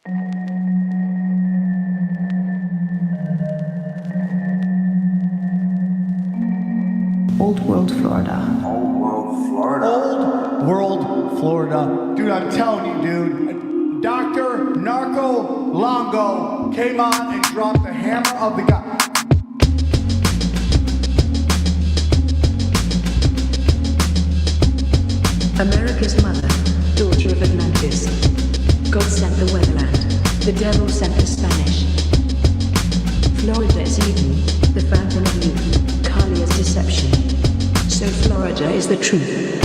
Old World, Florida. Old World, Florida. Old World, Florida. Dude, I'm telling you, dude. Dr. Narco Longo came on and dropped the hammer of the god. America's mother, daughter of Atlantis. God sent the Weatherland. The devil sent the Spanish. Florida is Eden, the fountain of youth. Kali is deception. So Florida is the truth.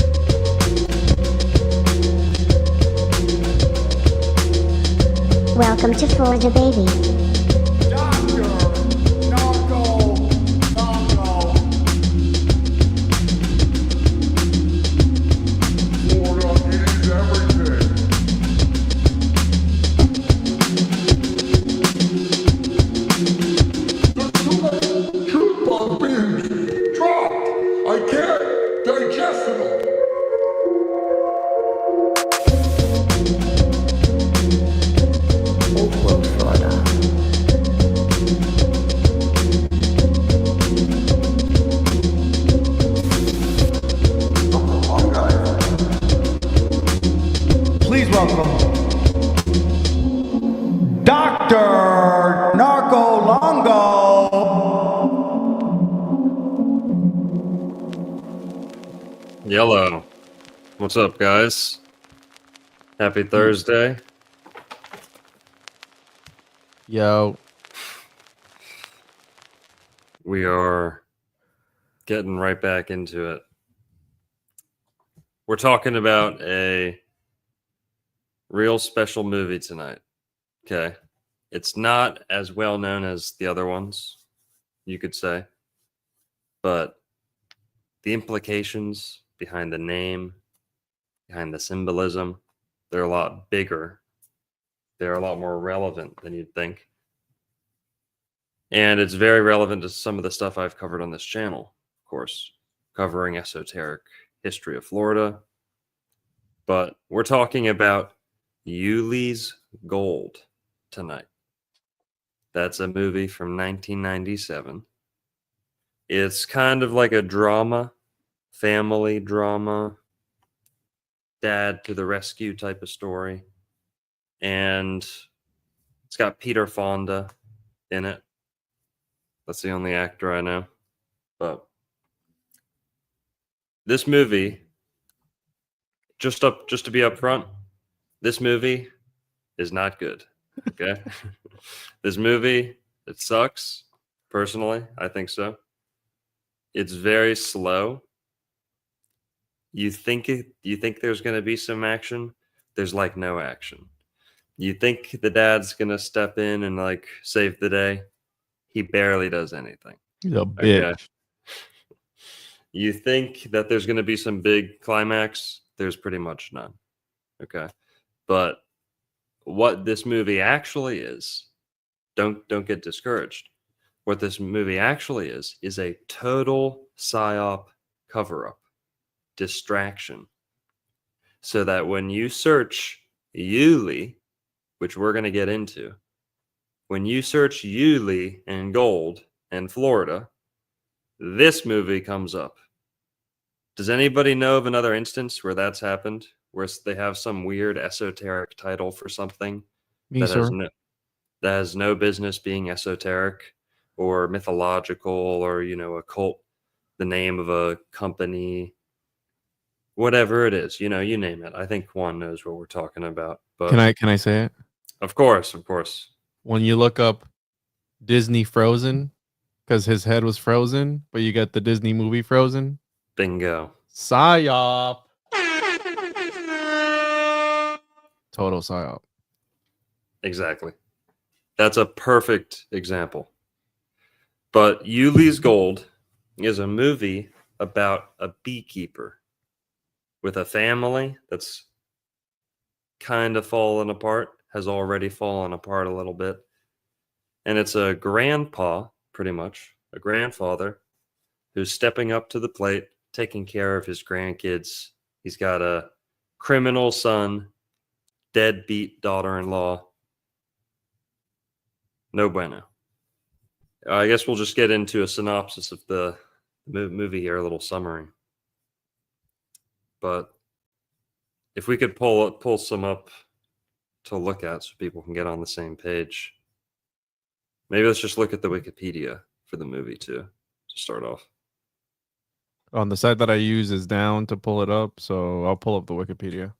Welcome to Florida, baby. Dr. Narco Longo. Florida, it is everything. The truth bomb being dropped. I can't digest it all. Old World, Florida. Please welcome Dr. Narco Longo. Yellow. What's up, guys? Happy Thursday. Yo, We are getting right back into it. We're talking about a real special movie tonight. Okay. It's not as well known as the other ones, you could say, but the implications behind the name, behind the symbolism, they're a lot bigger. They're a lot more relevant than you'd think. And it's very relevant to some of the stuff I've covered on this channel, of course, covering esoteric history of Florida. But we're talking about Ulee's Gold tonight. That's a movie from 1997. It's kind of like a drama, family drama, dad to the rescue type of story. And it's got Peter Fonda in it. That's the only actor I know. But this movie, just to be upfront, this movie is not good. Okay? This movie, it sucks. Personally, I think so. It's very slow. You think there's going to be some action? There's like no action. You think the dad's going to step in and like save the day? He barely does anything. he's a bitch. Okay. You think that there's going to be some big climax? There's pretty much none. Okay. But what this movie actually is, don't get discouraged. What this movie actually is a total psyop cover-up, distraction. So that when you search Ulee, which we're going to get into, when you search Ulee and gold and Florida, this movie comes up. Does anybody know of another instance where that's happened? Where they have some weird esoteric title for something Me, that sir. has no business being esoteric or mythological or, occult, the name of a company, whatever it is, you name it. I think Juan knows what we're talking about. But Can I say it? Of course. When you look up Disney Frozen, because his head was frozen, but you get the Disney movie Frozen. Bingo. Psyop. Total psyop. Exactly. That's a perfect example. But Ulee's Gold is a movie about a beekeeper with a family that's kind of fallen apart, has already fallen apart a little bit. And it's a grandpa, pretty much, a grandfather, who's stepping up to the plate, taking care of his grandkids. He's got a criminal son, deadbeat daughter-in-law, No bueno. I guess we'll just get into a synopsis of the movie here, a little summary. But if we could pull some up to look at so people can get on the same page. Maybe let's just look at the Wikipedia for the movie too, to start off. On the site that I use is down to pull it up, so I'll pull up the Wikipedia.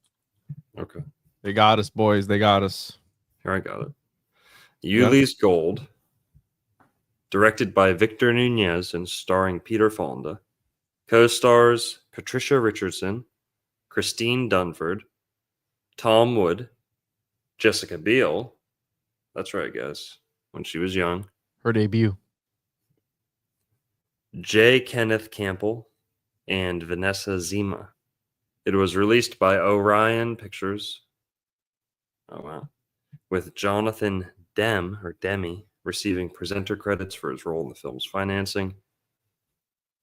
Okay. They got us, boys. They got us. Here, I got it. Ulee's Gold, directed by Victor Nunez and starring Peter Fonda. Co-stars Patricia Richardson, Christine Dunford, Tom Wood, Jessica Biel. That's right, guys. When she was young. Her debut. J. Kenneth Campbell and Vanessa Zima. It was released by Orion Pictures. Oh, wow. With Jonathan Demme receiving presenter credits for his role in the film's financing.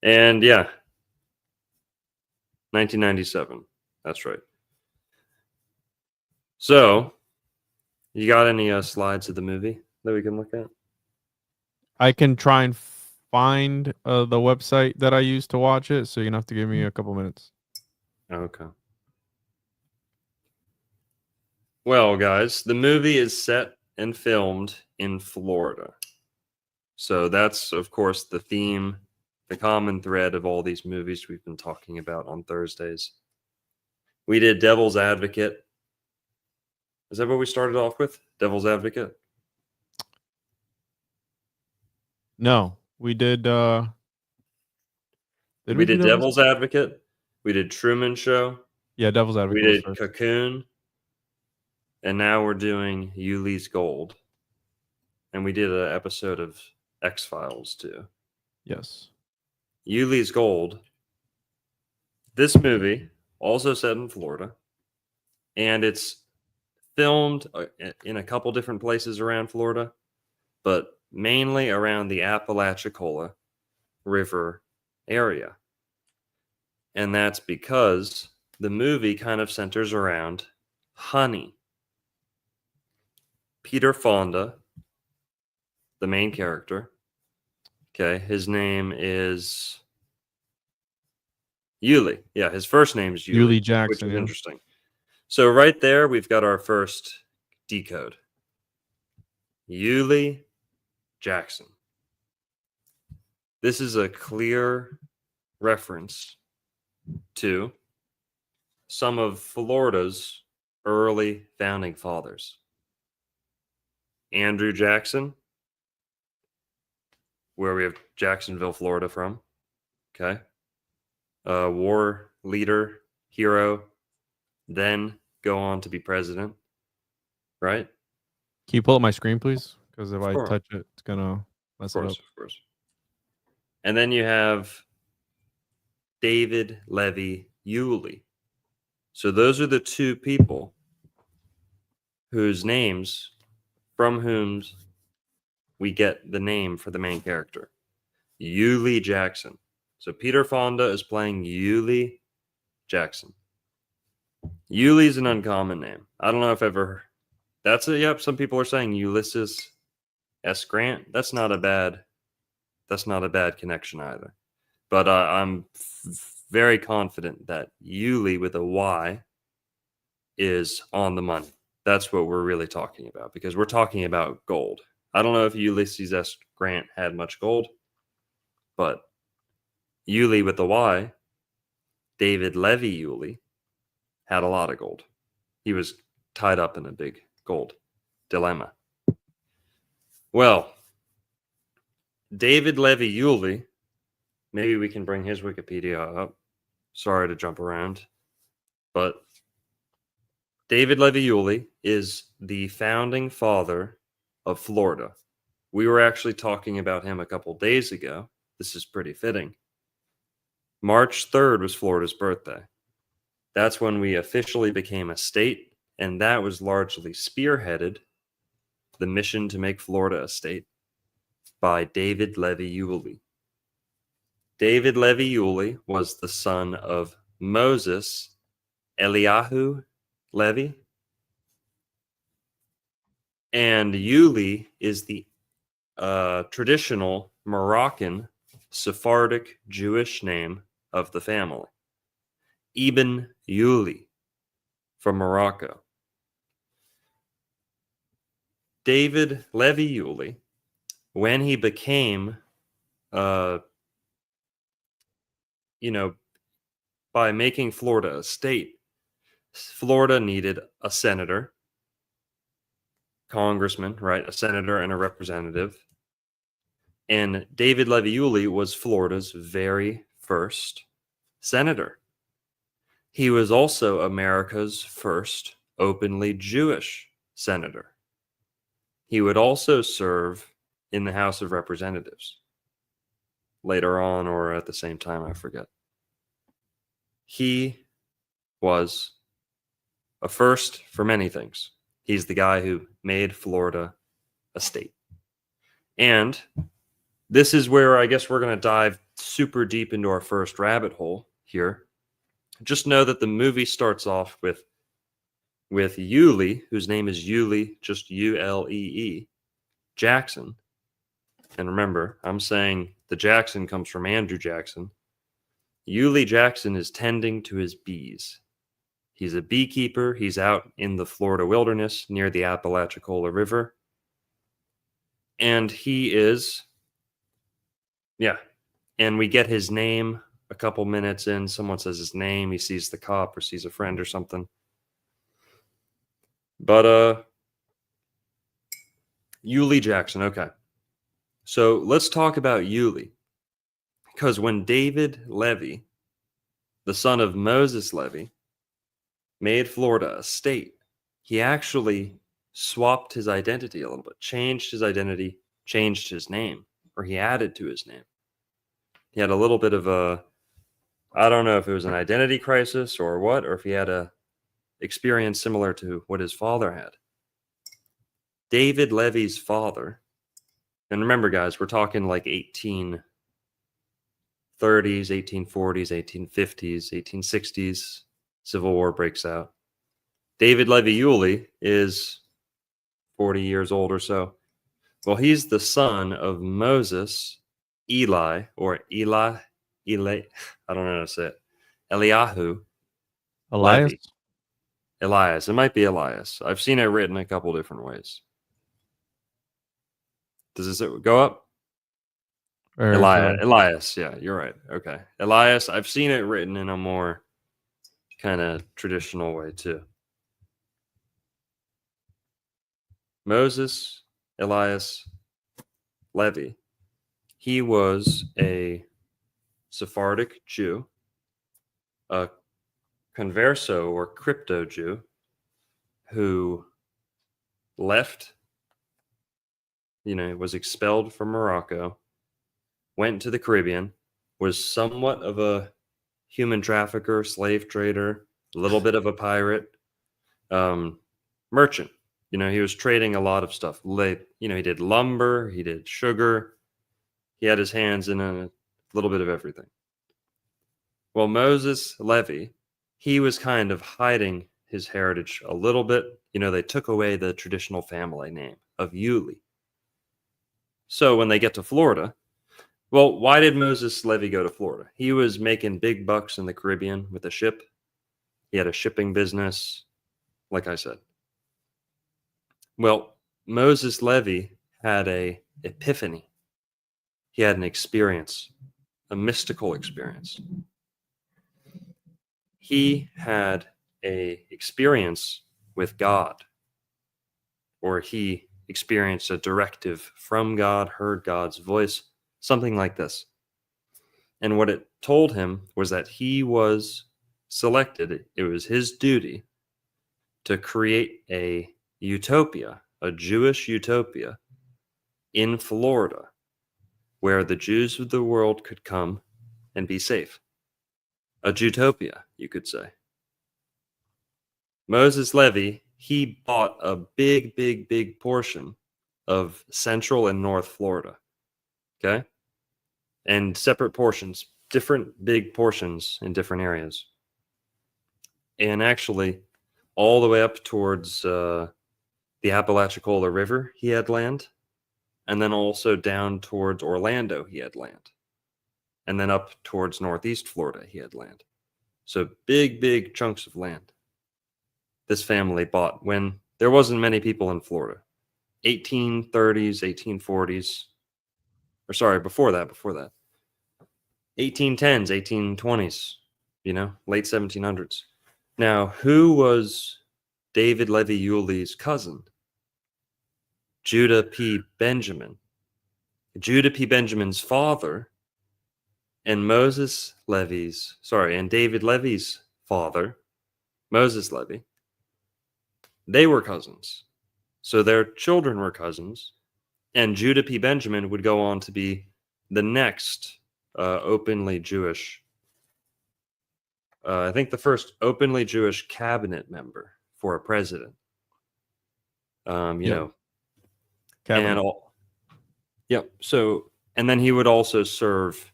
And yeah, 1997. That's right. So, you got any slides of the movie that we can look at? I can try and find the website that I used to watch it, so you're gonna have to give me a couple minutes. Okay. Well, guys, the movie is set and filmed in Florida. So that's, of course, the theme, the common thread of all these movies we've been talking about on Thursdays. We did Devil's Advocate. Is that what we started off with? Devil's Advocate? No, we did. We did Devil's Advocate. We did Truman Show. Yeah, Devil's Advocate. We did was first. Cocoon. And now we're doing Ulee's Gold. And we did an episode of X-Files too. Yes. Ulee's Gold. This movie, also set in Florida. And it's filmed in a couple different places around Florida. But mainly around the Apalachicola River area. And that's because the movie kind of centers around honey. Peter Fonda, the main character. Okay, his name is Ulee. Yeah, his first name is Ulee Ulee, Jackson, which is yeah. interesting. So right there, we've got our first decode. Ulee Jackson. This is a clear reference to some of Florida's early founding fathers. Andrew Jackson, where we have Jacksonville, Florida from. Okay. War leader, hero, then go on to be president. Right? Can you pull up my screen, please? Because if I Sure. touch it, it's gonna mess it up. Of course. And then you have David Levy Ulee. So those are the two people whose names, from whom we get the name for the main character, Ulee Jackson. So Peter Fonda is playing Ulee Jackson. Ulee is an uncommon name. I don't know if ever. That's it. Yep. Some people are saying Ulysses S. Grant. That's not a bad connection either. But I'm very confident that Ulee with a Y is on the money. That's what we're really talking about, because we're talking about gold. I don't know if Ulysses S. Grant had much gold, but Ulee with a Y, David Levy Ulee, had a lot of gold. He was tied up in a big gold dilemma. Well, David Levy Ulee, maybe we can bring his Wikipedia up. Sorry to jump around, but David Levy Ulee is the founding father of Florida. We were actually talking about him a couple days ago. This is pretty fitting. March 3rd was Florida's birthday. That's when we officially became a state, and that was largely spearheaded, the mission to make Florida a state, by David Levy Ulee. David Levy Ulee was the son of Moses Eliyahu Levy, and Ulee is the traditional Moroccan Sephardic Jewish name of the family. Ibn Ulee from Morocco. David Levy Ulee, when he became, by making Florida a state, Florida needed a senator, congressman, right? A senator and a representative. And David Levy Ulee was Florida's very first senator. He was also America's first openly Jewish senator. He would also serve in the House of Representatives later on or at the same time, I forget. He was a first for many things. He's the guy who made Florida a state. And this is where I guess we're going to dive super deep into our first rabbit hole here. Just know that the movie starts off with Ulee, whose name is Ulee, just Ulee, Jackson. And remember, I'm saying the Jackson comes from Andrew Jackson. Ulee Jackson is tending to his bees. He's a beekeeper. He's out in the Florida wilderness near the Apalachicola River. And he is, and we get his name a couple minutes in. Someone says his name. He sees the cop or sees a friend or something. But Ulee Jackson, okay. So let's talk about Ulee. Because when David Levy, the son of Moses Levy, made Florida a state, he actually swapped his identity a little bit, changed his identity, changed his name, or he added to his name. He had a little bit of a, I don't know if it was an identity crisis or what, or if he had a experience similar to what his father had. David Levy's father, and remember guys, we're talking like 1830s, 1840s, 1850s, 1860s, Civil War breaks out. David Levy Ulee is 40 years old or so. Well, he's the son of Moses, Eli, or Eli, I don't know how to say it, Eliyahu Elias? Levy. Elias. It might be Elias. I've seen it written a couple different ways. Does this go up? Or Elias. Yeah, you're right. Okay. Elias. I've seen it written in a more kind of traditional way too. Moses, Elias, Levy. He was a Sephardic Jew, a converso or crypto Jew who left, was expelled from Morocco, went to the Caribbean, was somewhat of a human trafficker, slave trader, a little bit of a pirate, merchant. He was trading a lot of stuff. He did lumber, he did sugar. He had his hands in a little bit of everything. Well, Moses Levy, he was kind of hiding his heritage a little bit. They took away the traditional family name of Ulee. So when they get to Florida, well, why did Moses Levy go to Florida? He was making big bucks in the Caribbean with a ship. He had a shipping business, like I said. Well, Moses Levy had an epiphany. He had an experience, a mystical experience. He had an experience with God, or he experienced a directive from God, heard God's voice, something like this. And what it told him was that he was selected, it was his duty to create a utopia, a Jewish utopia in Florida, where the Jews of the world could come and be safe. A Jutopia, you could say. Moses Levy, he bought a big, big, big portion of Central and North Florida. Okay? And separate portions, different big portions in different areas. And actually, all the way up towards the Apalachicola River, he had land. And then also down towards Orlando, he had land. And then up towards northeast Florida, he had land. So big chunks of land this family bought when there wasn't many people in Florida. 1830s, 1840s, or sorry, before that. 1810s, 1820s, late 1700s. Now, who was David Levy Ulee's cousin? Judah P. Benjamin. Judah P. Benjamin's father and David Levy's father, Moses Levy, they were cousins. So their children were cousins, and Judah P. Benjamin would go on to be the next openly Jewish, I think the first openly Jewish cabinet member for a president. Cabinet. So, and then he would also serve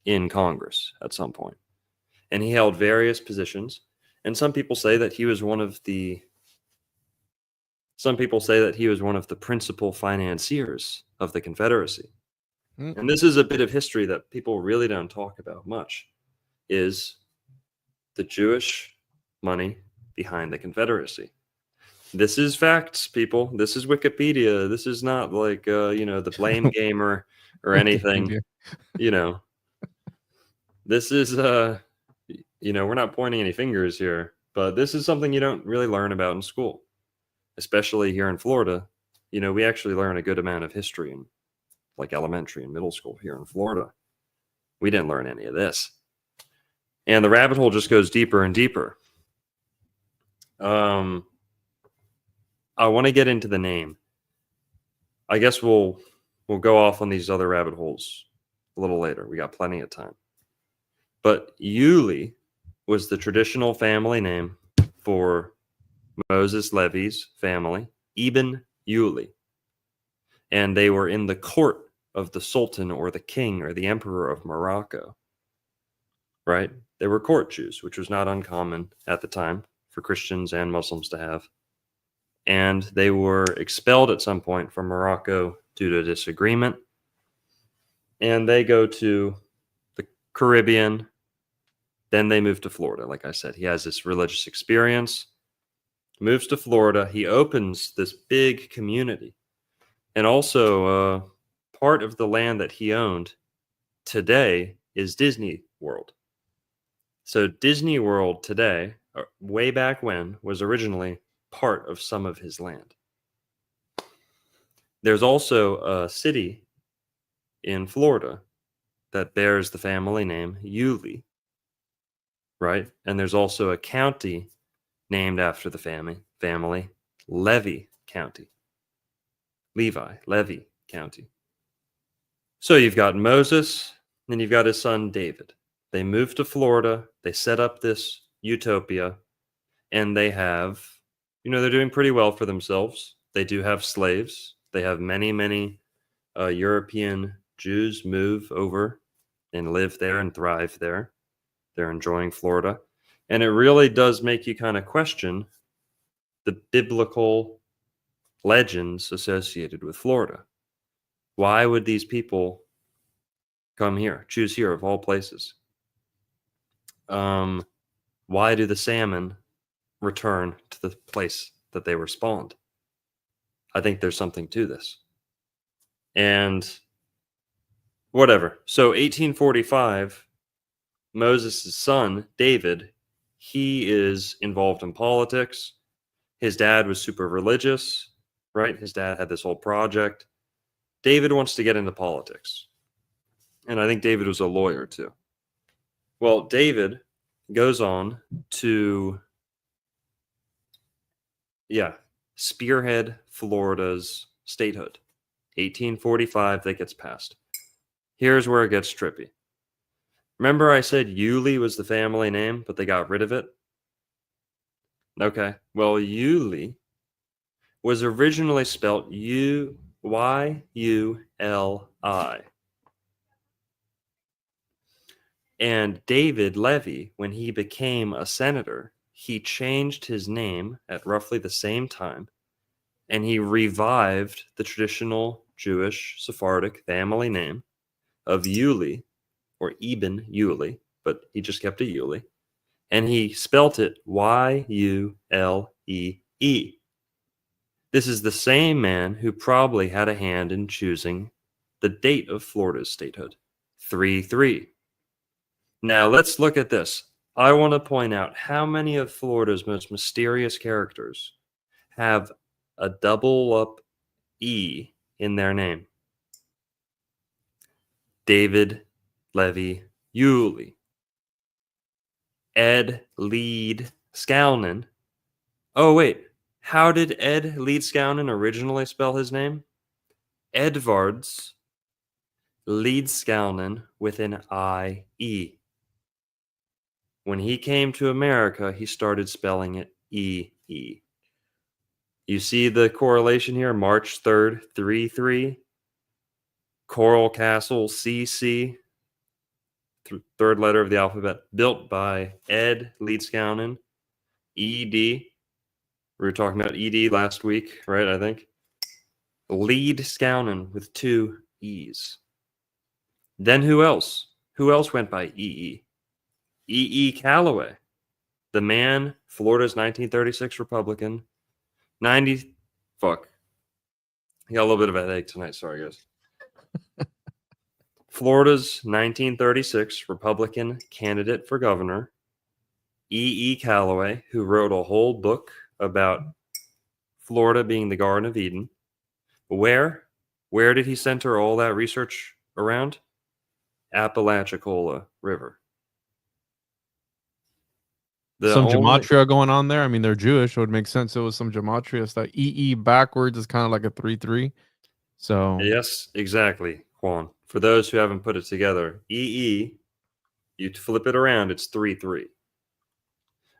in Congress at some point. And he held various positions. And some people say that he was one of the principal financiers of the Confederacy. And this is a bit of history that people really don't talk about much, is the Jewish money behind the Confederacy. This is facts, people. This is Wikipedia. This is not like, the blame game or anything. This is, we're not pointing any fingers here, but this is something you don't really learn about in school, especially here in Florida. We actually learn a good amount of history in like elementary and middle school here in Florida. We didn't learn any of this. And the rabbit hole just goes deeper and deeper. I want to get into the name. I guess we'll go off on these other rabbit holes a little later. We got plenty of time. But Ulee was the traditional family name for Moses Levy's family, Ibn Ulee. And they were in the court of the Sultan or the king or the emperor of Morocco. Right? They were court Jews, which was not uncommon at the time for Christians and Muslims to have. And they were expelled at some point from Morocco due to disagreement. And they go to the Caribbean. Then they move to Florida. Like I said, he has this religious experience, moves to Florida. He opens this big community. And also, part of the land that he owned today is Disney World. So Disney World today, way back when, was originally part of some of his land. There's also a city in Florida that bears the family name Ulee, right? And there's also a county named after the family, Levy County. Levy County. So you've got Moses, and you've got his son David. They moved to Florida. They set up this utopia, and they have, they're doing pretty well for themselves. They do have slaves. They have many European Jews move over and live there and thrive there. They're enjoying Florida. And it really does make you kind of question the biblical legends associated with Florida. Why would these people come here, choose here of all places? Why do the salmon return to the place that they were spawned? I think there's something to this. And whatever. So 1845, Moses' son, David, he is involved in politics. His dad was super religious, right? His dad had this whole project. David wants to get into politics. And I think David was a lawyer too. Well, David goes on to, spearhead Florida's statehood. 1845, that gets passed. Here's where it gets trippy. Remember I said Ulee was the family name, but they got rid of it? Okay. Well, Ulee was originally spelt Y-U-L-I. And David Levy, when he became a senator, he changed his name at roughly the same time, and he revived the traditional Jewish Sephardic family name of Ulee, or Eben Ulee, but he just kept it Ulee, and he spelt it Yulee. This is the same man who probably had a hand in choosing the date of Florida's statehood, 3-3. Now let's look at this. I want to point out how many of Florida's most mysterious characters have a double up E in their name. David Levy Ulee, Ed Lead Scownon. Oh, wait. How did Ed Lead Scownon originally spell his name? Edvards Lead Scownon with an I-E. When he came to America, he started spelling it E-E. You see the correlation here? March 3rd, 3-3. Coral Castle, CC. Third letter of the alphabet. Built by Ed Lead Scownon. ED. We were talking about ED last week, right? I think. Lead Scownon with 2 E's. Then who else? Who else went by EE? E. Callaway, the man, Florida's 1936 Republican. Fuck. I got a little bit of a headache tonight. Sorry, guys. Florida's 1936 Republican candidate for governor, E. Callaway, who wrote a whole book about Florida being the Garden of Eden. Where did he center all that research around? Apalachicola River. Some gematria going on there. I mean, they're Jewish. It would make sense. It was some gematria stuff. EE backwards is kind of like a 3-3. So yes, exactly, Juan. For those who haven't put it together, EE, you flip it around, it's 3-3.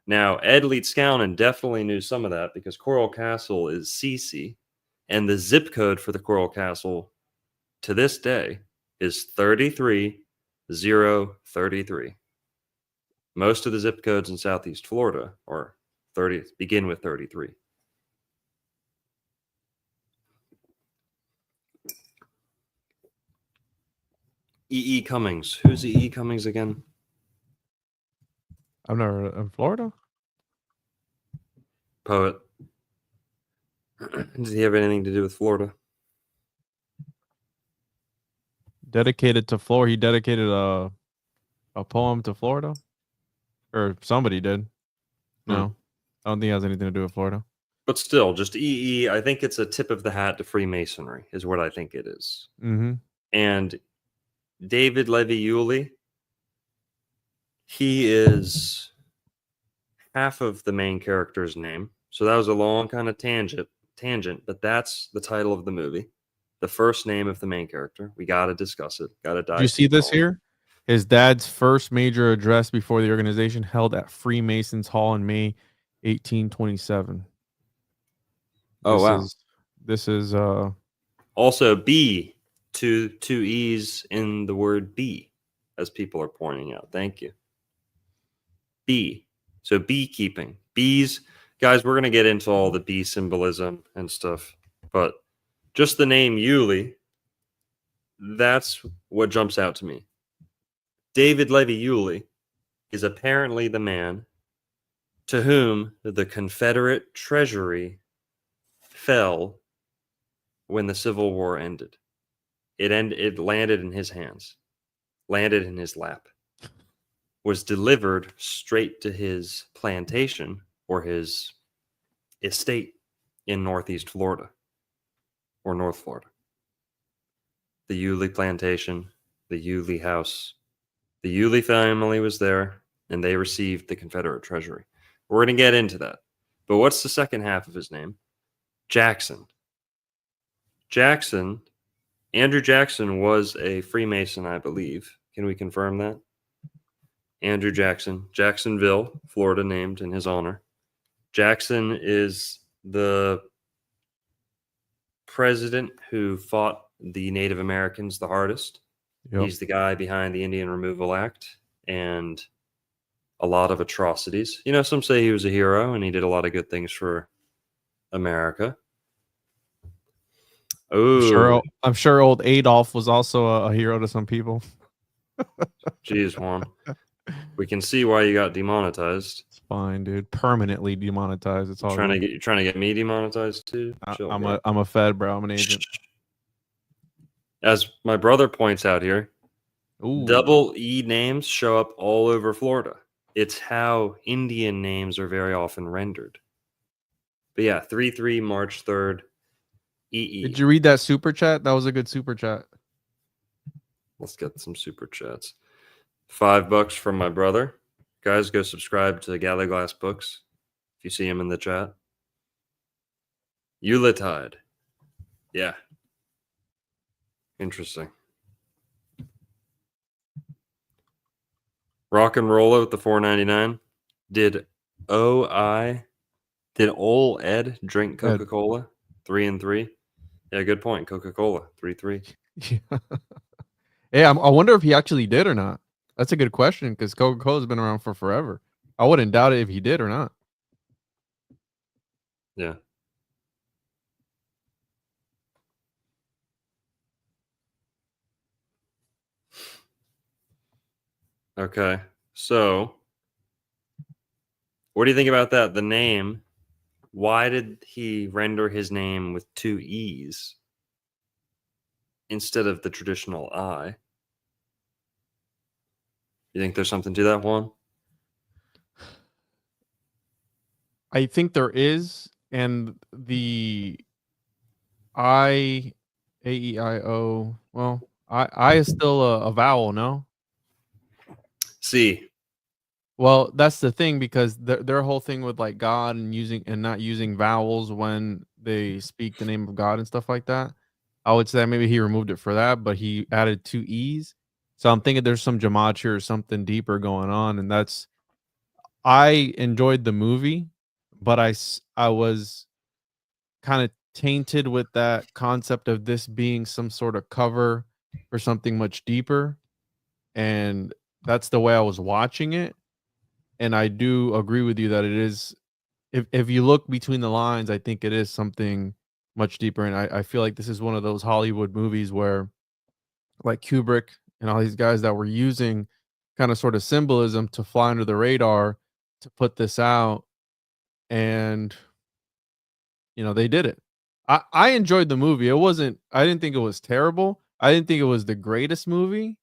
Now, Ed Lead Scownon definitely knew some of that because Coral Castle is CC, and the zip code for the Coral Castle to this day is 33033. Most of the zip codes in Southeast Florida begin with 33. E. Cummings. Who's E. Cummings again? I've never in Florida. Poet. Does he have anything to do with Florida? Dedicated to Florida. He dedicated a poem to Florida. Or somebody did. No, I don't think it has anything to do with Florida. But still, just EE, I think it's a tip of the hat to Freemasonry, is what I think it is. Mm-hmm. And David Levy Ulee, he is half of the main character's name. So that was a long kind of tangent, but that's the title of the movie. The first name of the main character. We got to discuss it. Got to dive. Did you see this here? His dad's first major address before the organization held at Freemasons Hall in May 1827. Oh, wow. This is also B, two E's in the word bee, as people are pointing out. Thank you. B. So beekeeping. Bees. Guys, we're going to get into all the bee symbolism and stuff, but just the name Ulee, that's what jumps out to me. David Levy Ulee is apparently the man to whom the Confederate treasury fell when the Civil War ended. It landed in his hands, landed in his lap, was delivered straight to his plantation or his estate in Northeast Florida or North Florida. The Ulee plantation, the Ulee house. The Ulee family was there, and they received the Confederate treasury. We're going to get into that. But what's the second half of his name? Jackson. Andrew Jackson was a Freemason, I believe. Can we confirm that? Andrew Jackson, Jacksonville, Florida, named in his honor. Jackson is the president who fought the Native Americans the hardest. Yep. He's the guy behind the Indian Removal Act and a lot of atrocities. You know, some say he was a hero and he did a lot of good things for America. Oh, I'm sure old Adolf was also a hero to some people. geez, Juan. We can see why you got demonetized. It's fine, dude. Permanently demonetized. It's all good. You're trying to get me demonetized too? Chill, bro. I'm a Fed, bro. I'm an agent. As my brother points out here, Ooh. double E names show up all over Florida. It's how Indian names are very often rendered. But yeah, 3/3 March 3rd. EE. Did you read that super chat? That was a good super chat. Let's get some super chats. $5 from my brother. Guys, go subscribe to Gather Glass Books if you see him in the chat. Ulee. Yeah. Interesting. Rock and Roll with the $4.99. Did Ol Ed drink Coca-Cola? 3-3. Yeah, good point. Coca-Cola 3-3. Yeah. Hey, I wonder if he actually did or not. That's a good question because Coca-Cola's been around for forever. I wouldn't doubt it if he did or not. Yeah. Okay. So, what do you think about that? The name. Why did he render his name with 2 E's instead of the traditional I? You think there's something to that one? I think there is, and the I, A, E, I, O. Well, I is still a vowel, no? C. Well, that's the thing because their whole thing with like God and not using vowels when they speak the name of God and stuff like that. I would say maybe he removed it for that, but he added 2 E's. So I'm thinking there's some gematria or something deeper going on, and that's. I enjoyed the movie, but I was kind of tainted with that concept of this being some sort of cover for something much deeper, and that's the way I was watching it. And I do agree with you that it is. If you look between the lines, I think it is something much deeper. And I feel like this is one of those Hollywood movies where, like Kubrick and all these guys that were using kind of sort of symbolism to fly under the radar to put this out, and they did it. I enjoyed the movie. I didn't think it was terrible. I didn't think it was the greatest movie,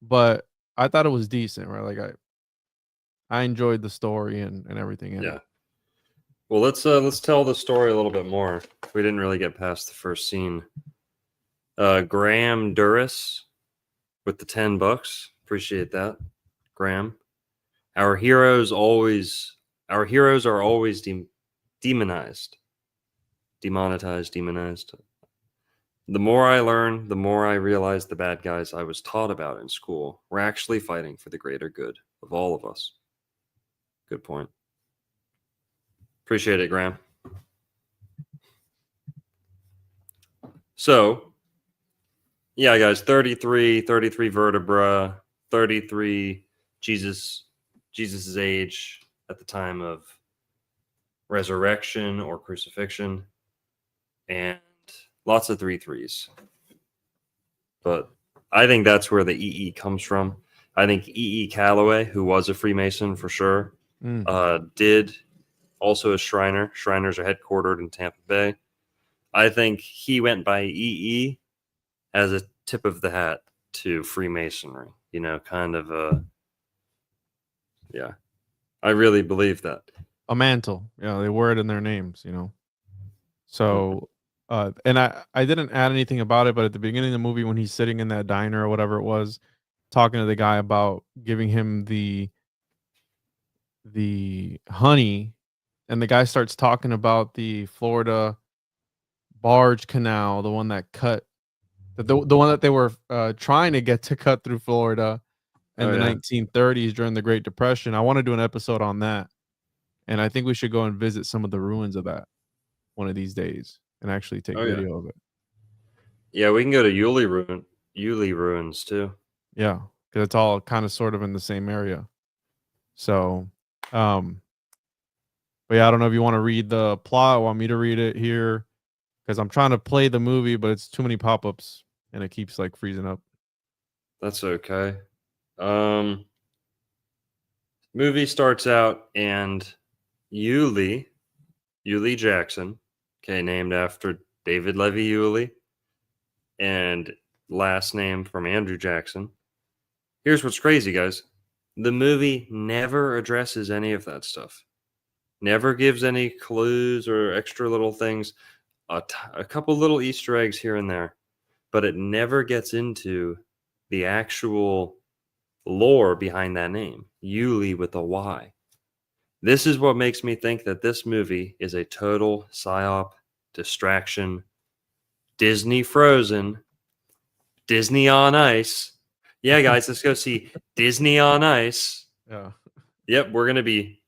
but I thought it was decent, right? Like I enjoyed the story and everything in it. Well, let's tell the story a little bit more. We didn't really get past the first scene. Graham Duras with the $10. Appreciate that, Graham. Our heroes are always demonized. Demonetized, demonized. The more I learn, the more I realize the bad guys I was taught about in school were actually fighting for the greater good of all of us. Good point. Appreciate it, Graham. So, yeah, guys, 33 vertebra, 33 Jesus's age at the time of resurrection or crucifixion, and lots of 3-3s. But I think that's where the EE comes from. I think EE Callaway, who was a Freemason for sure, did also a Shriner. Shriners are headquartered in Tampa Bay. I think he went by EE as a tip of the hat to Freemasonry. Kind of a, yeah. I really believe that. A mantle. They wear it in their names, So, and I didn't add anything about it, but at the beginning of the movie, when he's sitting in that diner or whatever it was, talking to the guy about giving him the honey, and the guy starts talking about the Florida barge canal, the one that cut, the one that they were trying to get to cut through Florida in the 1930s during the Great Depression. I want to do an episode on that. And I think we should go and visit some of the ruins of that one of these days and actually take video of it. Yeah, we can go to Ulee ruins too. Yeah, because it's all kind of sort of in the same area. So, but yeah, I don't know if you want to read the plot. Want me to read it here? because I'm trying to play the movie, but it's too many pop-ups and it keeps like freezing up. That's okay. Movie starts out and Ulee Jackson, okay, named after David Levy Ulee, and last name from Andrew Jackson. Here's what's crazy, guys. The movie never addresses any of that stuff. Never gives any clues or extra little things. A couple little Easter eggs here and there, but it never gets into the actual lore behind that name, Ulee with a Y. This is what makes me think that this movie is a total psyop, distraction, Disney Frozen, Disney on Ice. Yeah, guys, let's go see Disney on Ice. Yeah. Yep, we're going to be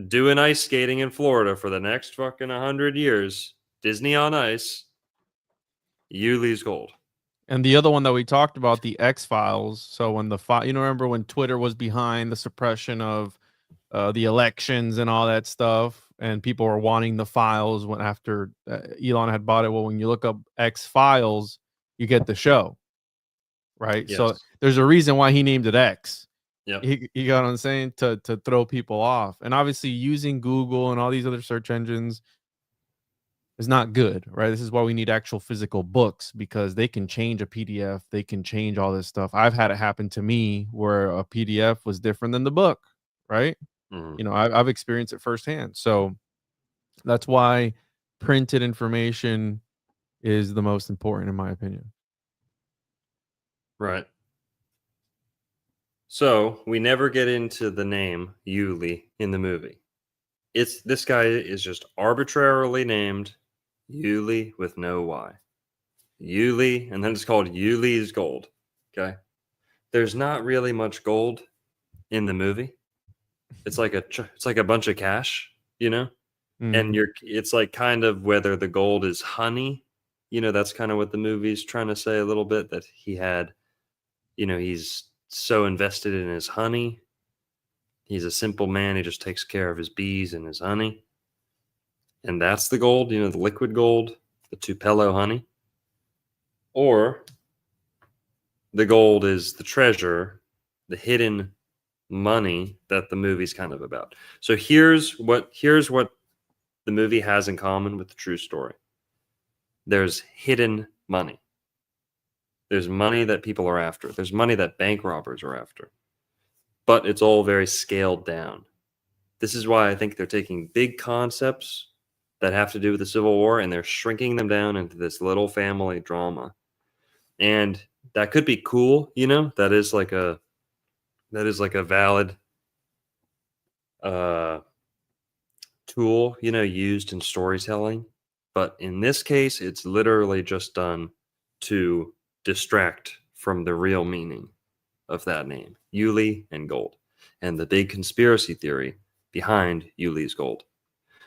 doing ice skating in Florida for the next fucking 100 years. Disney on Ice. Ulee's Gold. And the other one that we talked about, the X-Files. So when remember when Twitter was behind the suppression of the elections and all that stuff, and people were wanting the files after Elon had bought it. Well, when you look up X-Files, you get the show, right? Yes. So there's a reason why he named it X. Yeah. You got what I'm saying? To throw people off. And obviously using Google and all these other search engines is not good, right? This is why we need actual physical books, because they can change a PDF. They can change all this stuff. I've had it happen to me where a PDF was different than the book, right? Mhm. You know, I've experienced it firsthand. So that's why printed information is the most important, in my opinion. Right. So we never get into the name Ulee in the movie. This guy is just arbitrarily named Ulee with no Y. Ulee, and then it's called Ulee's Gold. Okay. There's not really much gold in the movie. It's like a bunch of cash, you know? And it's like kind of whether the gold is honey. You know, that's kind of what the movie's trying to say a little bit, that he had, you know, he's so invested in his honey. He's a simple man. He just takes care of his bees and his honey. And that's the gold, you know, the liquid gold, the Tupelo honey. Or the gold is the treasure, the hidden money that the movie's kind of about. So here's what the movie has in common with the true story. There's hidden money. There's money that people are after. There's money that bank robbers are after. But it's all very scaled down. This is why I think they're taking big concepts that have to do with the Civil War and they're shrinking them down into this little family drama. And that could be cool, you know? That is like a valid tool, you know, used in storytelling. But in this case, it's literally just done to distract from the real meaning of that name, Ulee and gold, and the big conspiracy theory behind Ulee's gold,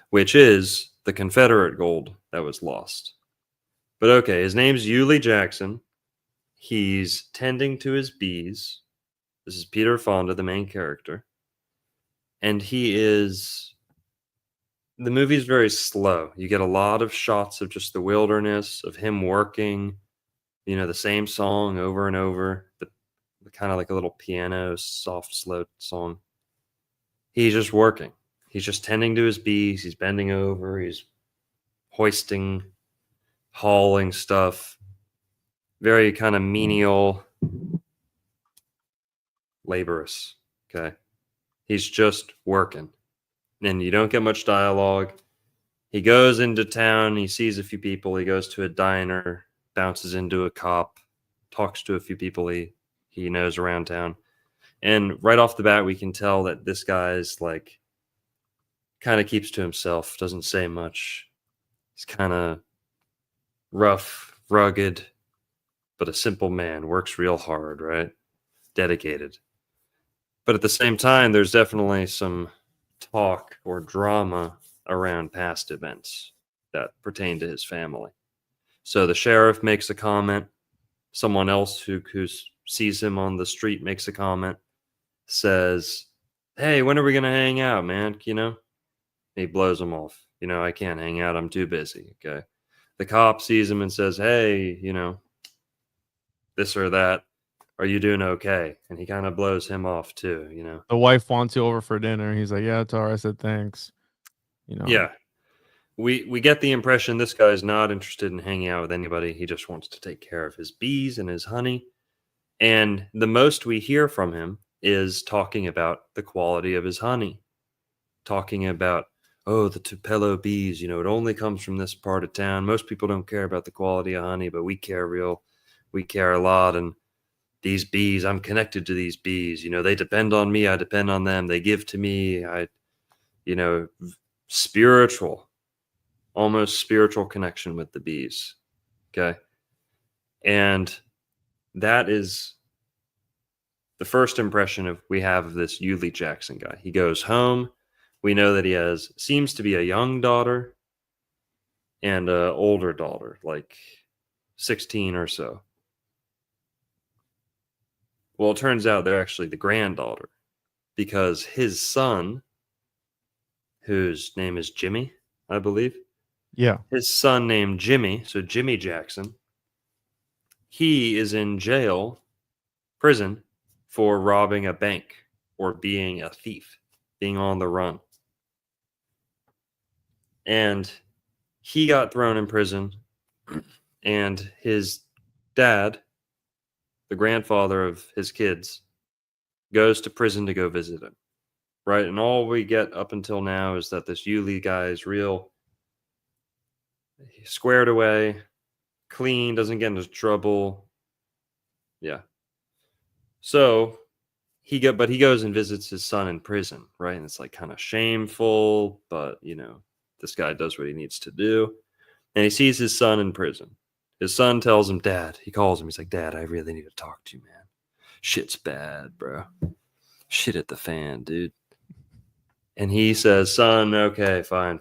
which is the Confederate gold that was lost. But okay, his name's Ulee Jackson. He's tending to his bees. This is Peter Fonda, the main character. And the movie's very slow. You get a lot of shots of just the wilderness, of him working, you know, the same song over and over, the kind of like a little piano, soft, slow song. He's just working. He's just tending to his bees. He's bending over. He's hoisting, hauling stuff. Very kind of menial, laborious. Okay. He's just working. And you don't get much dialogue. He goes into town. He sees a few people. He goes to a diner, bounces into a cop, talks to a few people he knows around town. And right off the bat, we can tell that this guy's like kind of keeps to himself, doesn't say much. He's kind of rough, rugged, but a simple man, works real hard, right? Dedicated. But at the same time, there's definitely some talk or drama around past events that pertain to his family. So the sheriff makes a comment. Someone else who sees him on the street makes a comment, says, "Hey, when are we going to hang out, man? You know?" He blows him off. "You know, I can't hang out. I'm too busy." Okay. The cop sees him and says, hey, you know, this or that. Are you doing okay? And he kind of blows him off too, you know. The wife wants you over for dinner. He's like, yeah, it's all right. I said, thanks. You know. Yeah. We get the impression this guy's not interested in hanging out with anybody. He just wants to take care of his bees and his honey. And the most we hear from him is talking about the quality of his honey. Talking about, oh, the Tupelo bees, you know, it only comes from this part of town. Most people don't care about the quality of honey, but we care a lot. And these bees, I'm connected to these bees. You know, they depend on me. I depend on them. They give to me. You know, spiritual, almost spiritual connection with the bees. Okay. And that is the first impression we have of this Ulee Jackson guy. He goes home. We know that he seems to be a young daughter and an older daughter, like 16 or so. Well, it turns out they're actually the granddaughter, because his son, whose name is Jimmy, I believe. Yeah. His son named Jimmy, so Jimmy Jackson, he is in prison, for robbing a bank or being a thief, being on the run. And he got thrown in prison, and his dad, the grandfather of his kids, goes to prison to go visit him. Right? And all we get up until now is that this Ulee guy is real squared away, clean, doesn't get into trouble. Yeah. So but he goes and visits his son in prison, right? And it's like kind of shameful, but you know, this guy does what he needs to do. And he sees his son in prison. His son tells him, Dad, he calls him. He's like, Dad, I really need to talk to you, man. Shit's bad, bro. Shit at the fan, dude. And he says, son, okay, fine.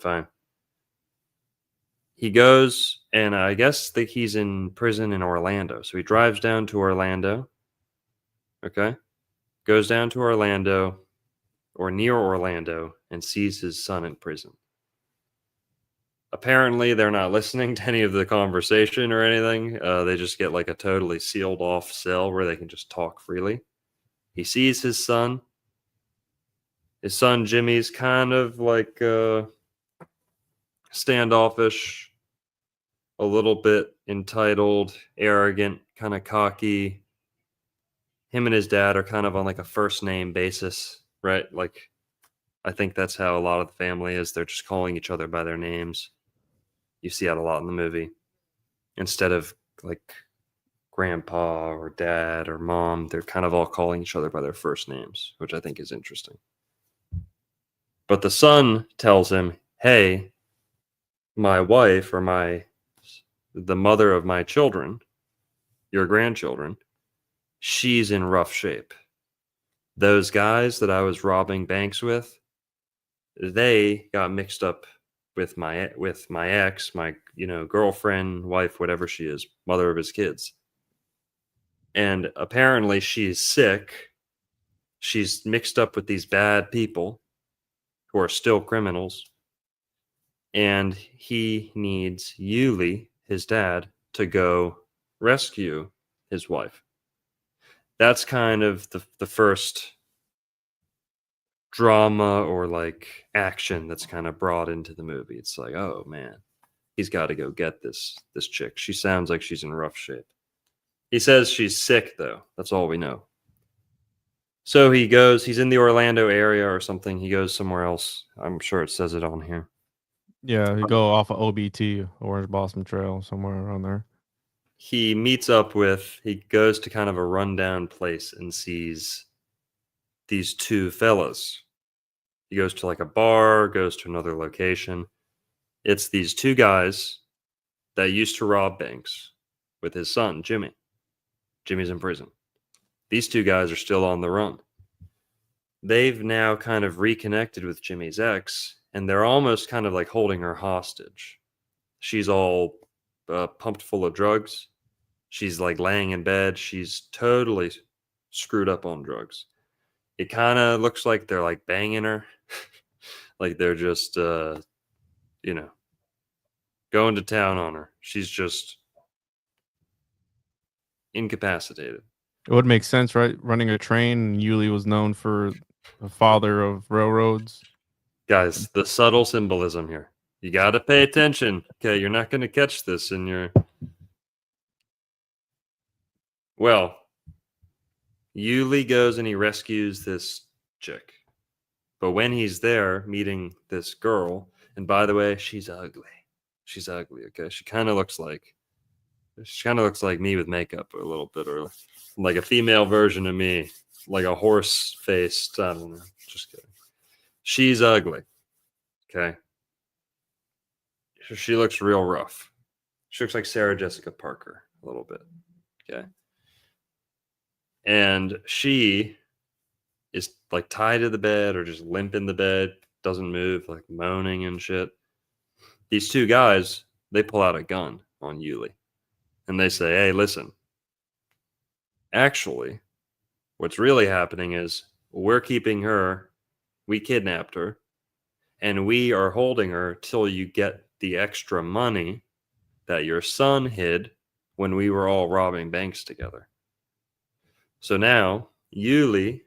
He goes, and I guess that he's in prison in Orlando. So he drives down to Orlando. Okay. Goes down to Orlando, or near Orlando, and sees his son in prison. Apparently, they're not listening to any of the conversation or anything. They just get like a totally sealed off cell where they can just talk freely. He sees his son. His son, Jimmy's kind of like standoffish, a little bit entitled, arrogant, kind of cocky. Him and his dad are kind of on like a first name basis, right? Like, I think that's how a lot of the family is. They're just calling each other by their names. You see that a lot in the movie. Instead of like grandpa or dad or mom, they're kind of all calling each other by their first names, which I think is interesting. But the son tells him, hey, my wife or the mother of my children, your grandchildren, she's in rough shape. Those guys that I was robbing banks with, they got mixed up with my ex, my girlfriend, wife, whatever she is, mother of his kids. And apparently she's sick. She's mixed up with these bad people who are still criminals. And he needs Ulee, his dad, to go rescue his wife. That's kind of the first drama or like action that's kind of brought into the movie. It's like, oh man, he's got to go get this chick. She sounds like she's in rough shape. He says she's sick though. That's all we know. So he goes, he's in the Orlando area or something. He goes somewhere else. I'm sure it says it on here. Yeah, you go off of OBT, Orange Blossom Trail, somewhere around there. He goes to kind of a rundown place and sees these two fellas. He goes to like a bar, goes to another location. It's these two guys that used to rob banks with his son, Jimmy. Jimmy's in prison. These two guys are still on the run. They've now kind of reconnected with Jimmy's ex, and they're almost kind of like holding her hostage. She's all pumped full of drugs. She's like laying in bed. She's totally screwed up on drugs. It kind of looks like they're like banging her. Like they're just, going going to town on her. She's just incapacitated. It would make sense, right? Running a train, Ulee was known for the father of railroads. Guys, the subtle symbolism here. You got to pay attention. Okay, you're not going to catch this in your... Well, Ulee goes and he rescues this chick. But when he's there meeting this girl, and by the way, she's ugly. She's ugly, okay? She kind of looks like me with makeup a little bit, or like a female version of me, like a horse faced. I don't know. Just kidding. She's ugly. Okay. She looks real rough. She looks like Sarah Jessica Parker a little bit. Okay. And she is like tied to the bed or just limp in the bed, doesn't move, like moaning and shit. These two guys, they pull out a gun on Ulee. And they say, hey, listen, actually, what's really happening is we're keeping her, we kidnapped her, and we are holding her till you get the extra money that your son hid when we were all robbing banks together. So now Ulee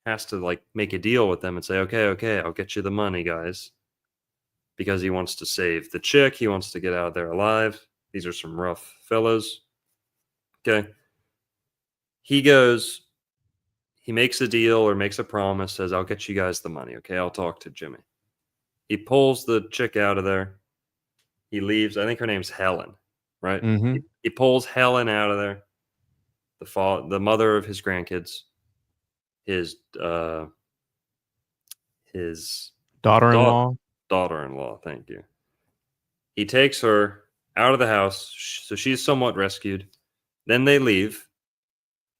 has to like make a deal with them and say, okay, I'll get you the money, guys. Because he wants to save the chick. He wants to get out of there alive. These are some rough fellas. Okay. He goes, he makes a deal or makes a promise, says, I'll get you guys the money. Okay, I'll talk to Jimmy. He pulls the chick out of there. He leaves. I think her name's Helen, right? Mm-hmm. He pulls Helen out of there. The mother of his grandkids. His Daughter-in-law. Daughter-in-law, thank you. He takes her out of the house, so she's somewhat rescued. Then they leave,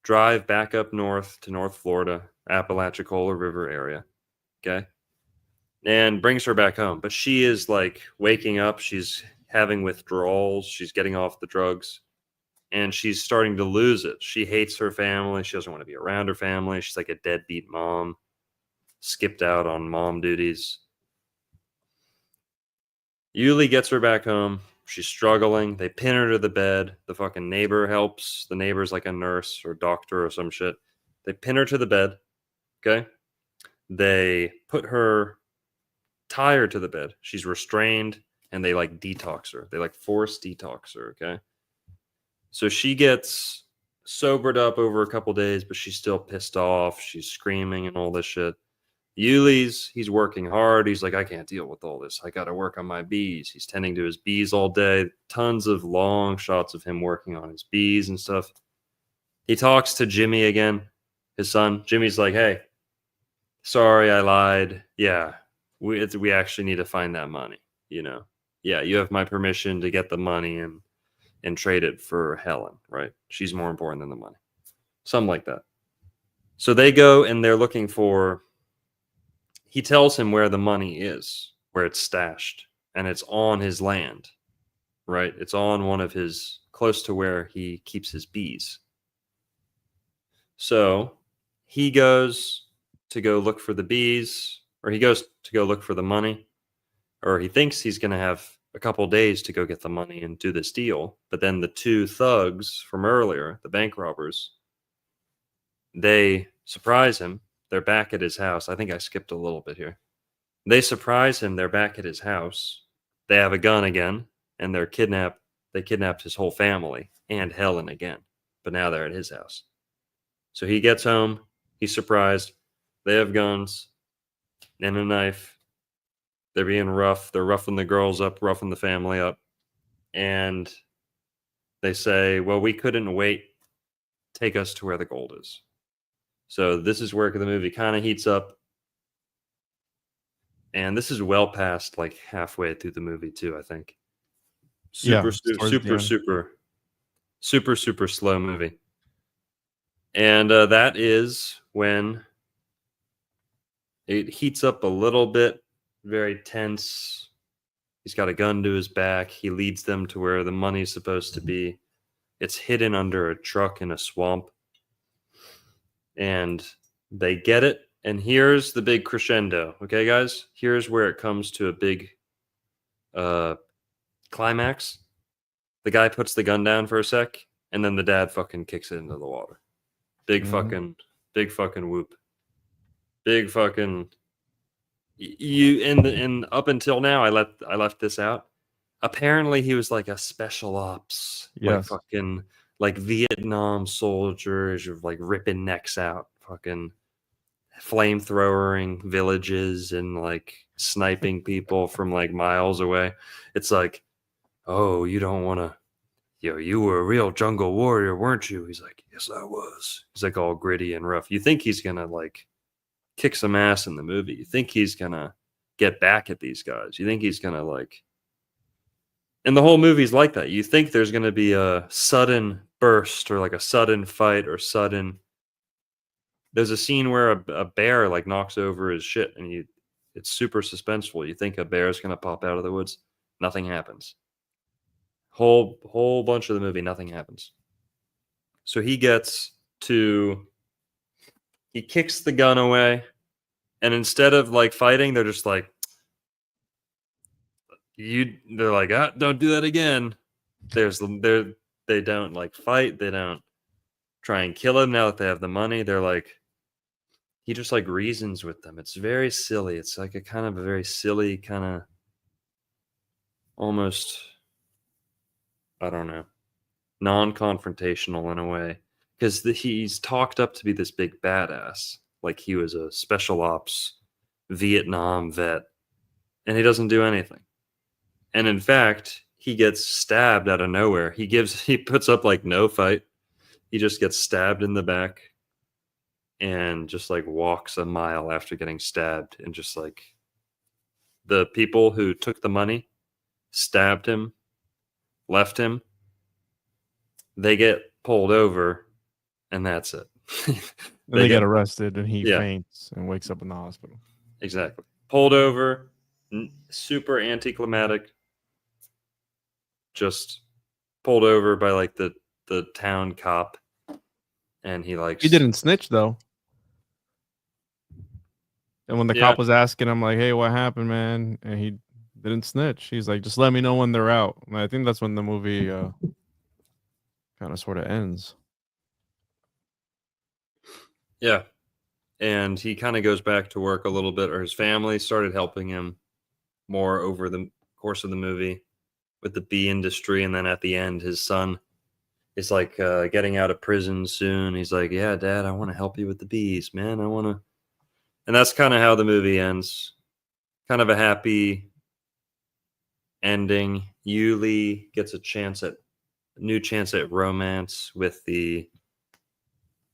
drive back up north to North Florida, Apalachicola River area, okay? And brings her back home. But she is like waking up, she's having withdrawals, she's getting off the drugs, and she's starting to lose it. She hates her family, she doesn't want to be around her family, she's like a deadbeat mom, skipped out on mom duties. Ulee gets her back home. She's struggling. They pin her to the bed. The fucking neighbor helps. The neighbor's like a nurse or doctor or some shit. They pin her to the bed. Okay. They tie her to the bed. She's restrained and they like detox her. They like force detox her. Okay. So she gets sobered up over a couple days, but she's still pissed off. She's screaming and all this shit. Ulee's, he's working hard. He's like, I can't deal with all this. I got to work on my bees. He's tending to his bees all day. Tons of long shots of him working on his bees and stuff. He talks to Jimmy again, his son. Jimmy's like, hey, sorry, I lied. Yeah, we actually need to find that money, you know. Yeah, you have my permission to get the money and trade it for Helen, right? She's more important than the money. Something like that. So they go and they're looking for... He tells him where the money is, where it's stashed, and it's on his land, right? It's on one of his, close to where he keeps his bees. So he goes to go look for the bees, or he goes to go look for the money, or he thinks he's going to have a couple days to go get the money and do this deal. But then the two thugs from earlier, the bank robbers, they surprise him. They're back at his house. I think I skipped a little bit here. They surprise him. They're back at his house. They have a gun again, and they kidnapped his whole family and Helen again. But now they're at his house. So he gets home. He's surprised. They have guns and a knife. They're being rough. They're roughing the girls up, roughing the family up. And they say, well, we couldn't wait. Take us to where the gold is. So this is where the movie kind of heats up. And this is well past like halfway through the movie too, I think. Super slow movie. And that is when it heats up a little bit, very tense. He's got a gun to his back. He leads them to where the money's supposed to be. It's hidden under a truck in a swamp. And they get it. And here's the big crescendo. Okay, guys? Here's where it comes to a big climax, the guy puts the gun down for a sec, and then the dad fucking kicks it into the water. Big fucking whoop. Big fucking you in up until now I left this out. Apparently he was like a special ops, like Yes. fucking like Vietnam soldiers, like ripping necks out, fucking flamethrowering villages and like sniping people from like miles away. It's like, oh, you don't want to, you were a real jungle warrior, weren't you? He's like, yes, I was. He's like all gritty and rough. You think he's gonna like kick some ass in the movie. You think he's gonna get back at these guys. You think he's gonna like, and the whole movie's like that. You think there's gonna be a sudden burst or like a sudden fight or sudden. There's a scene where a bear like knocks over his shit, and it's super suspenseful. You think a bear's gonna pop out of the woods. Nothing happens. Whole bunch of the movie, nothing happens. So he kicks the gun away, and instead of like fighting, they're just like, they're like, don't do that again. They don't like fight, they don't try and kill him now that they have the money. They're like, he just like reasons with them. It's very silly. It's like a kind of a very silly kind of almost, I don't know, non-confrontational in a way, because he's talked up to be this big badass, like he was a special ops Vietnam vet, and he doesn't do anything. And in fact, he gets stabbed out of nowhere. He puts up like no fight. He just gets stabbed in the back and just like walks a mile after getting stabbed, and just like the people who took the money, stabbed him, left him, they get pulled over, and that's it. They get arrested, and he faints and wakes up in the hospital. Exactly. Pulled over, super anticlimactic. Just pulled over by like the town cop, and he didn't snitch though. And when the cop was asking him like, "Hey, what happened, man?" and he didn't snitch. He's like, "Just let me know when they're out." And I think that's when the movie kind of sort of ends. Yeah. And he kind of goes back to work a little bit, or his family started helping him more over the course of the movie with the bee industry. And then at the end, his son is like getting out of prison soon. He's like, yeah, Dad, I want to help you with the bees, man. I want to. And that's kind of how the movie ends. Kind of a happy ending. Ulee gets a new chance at romance with the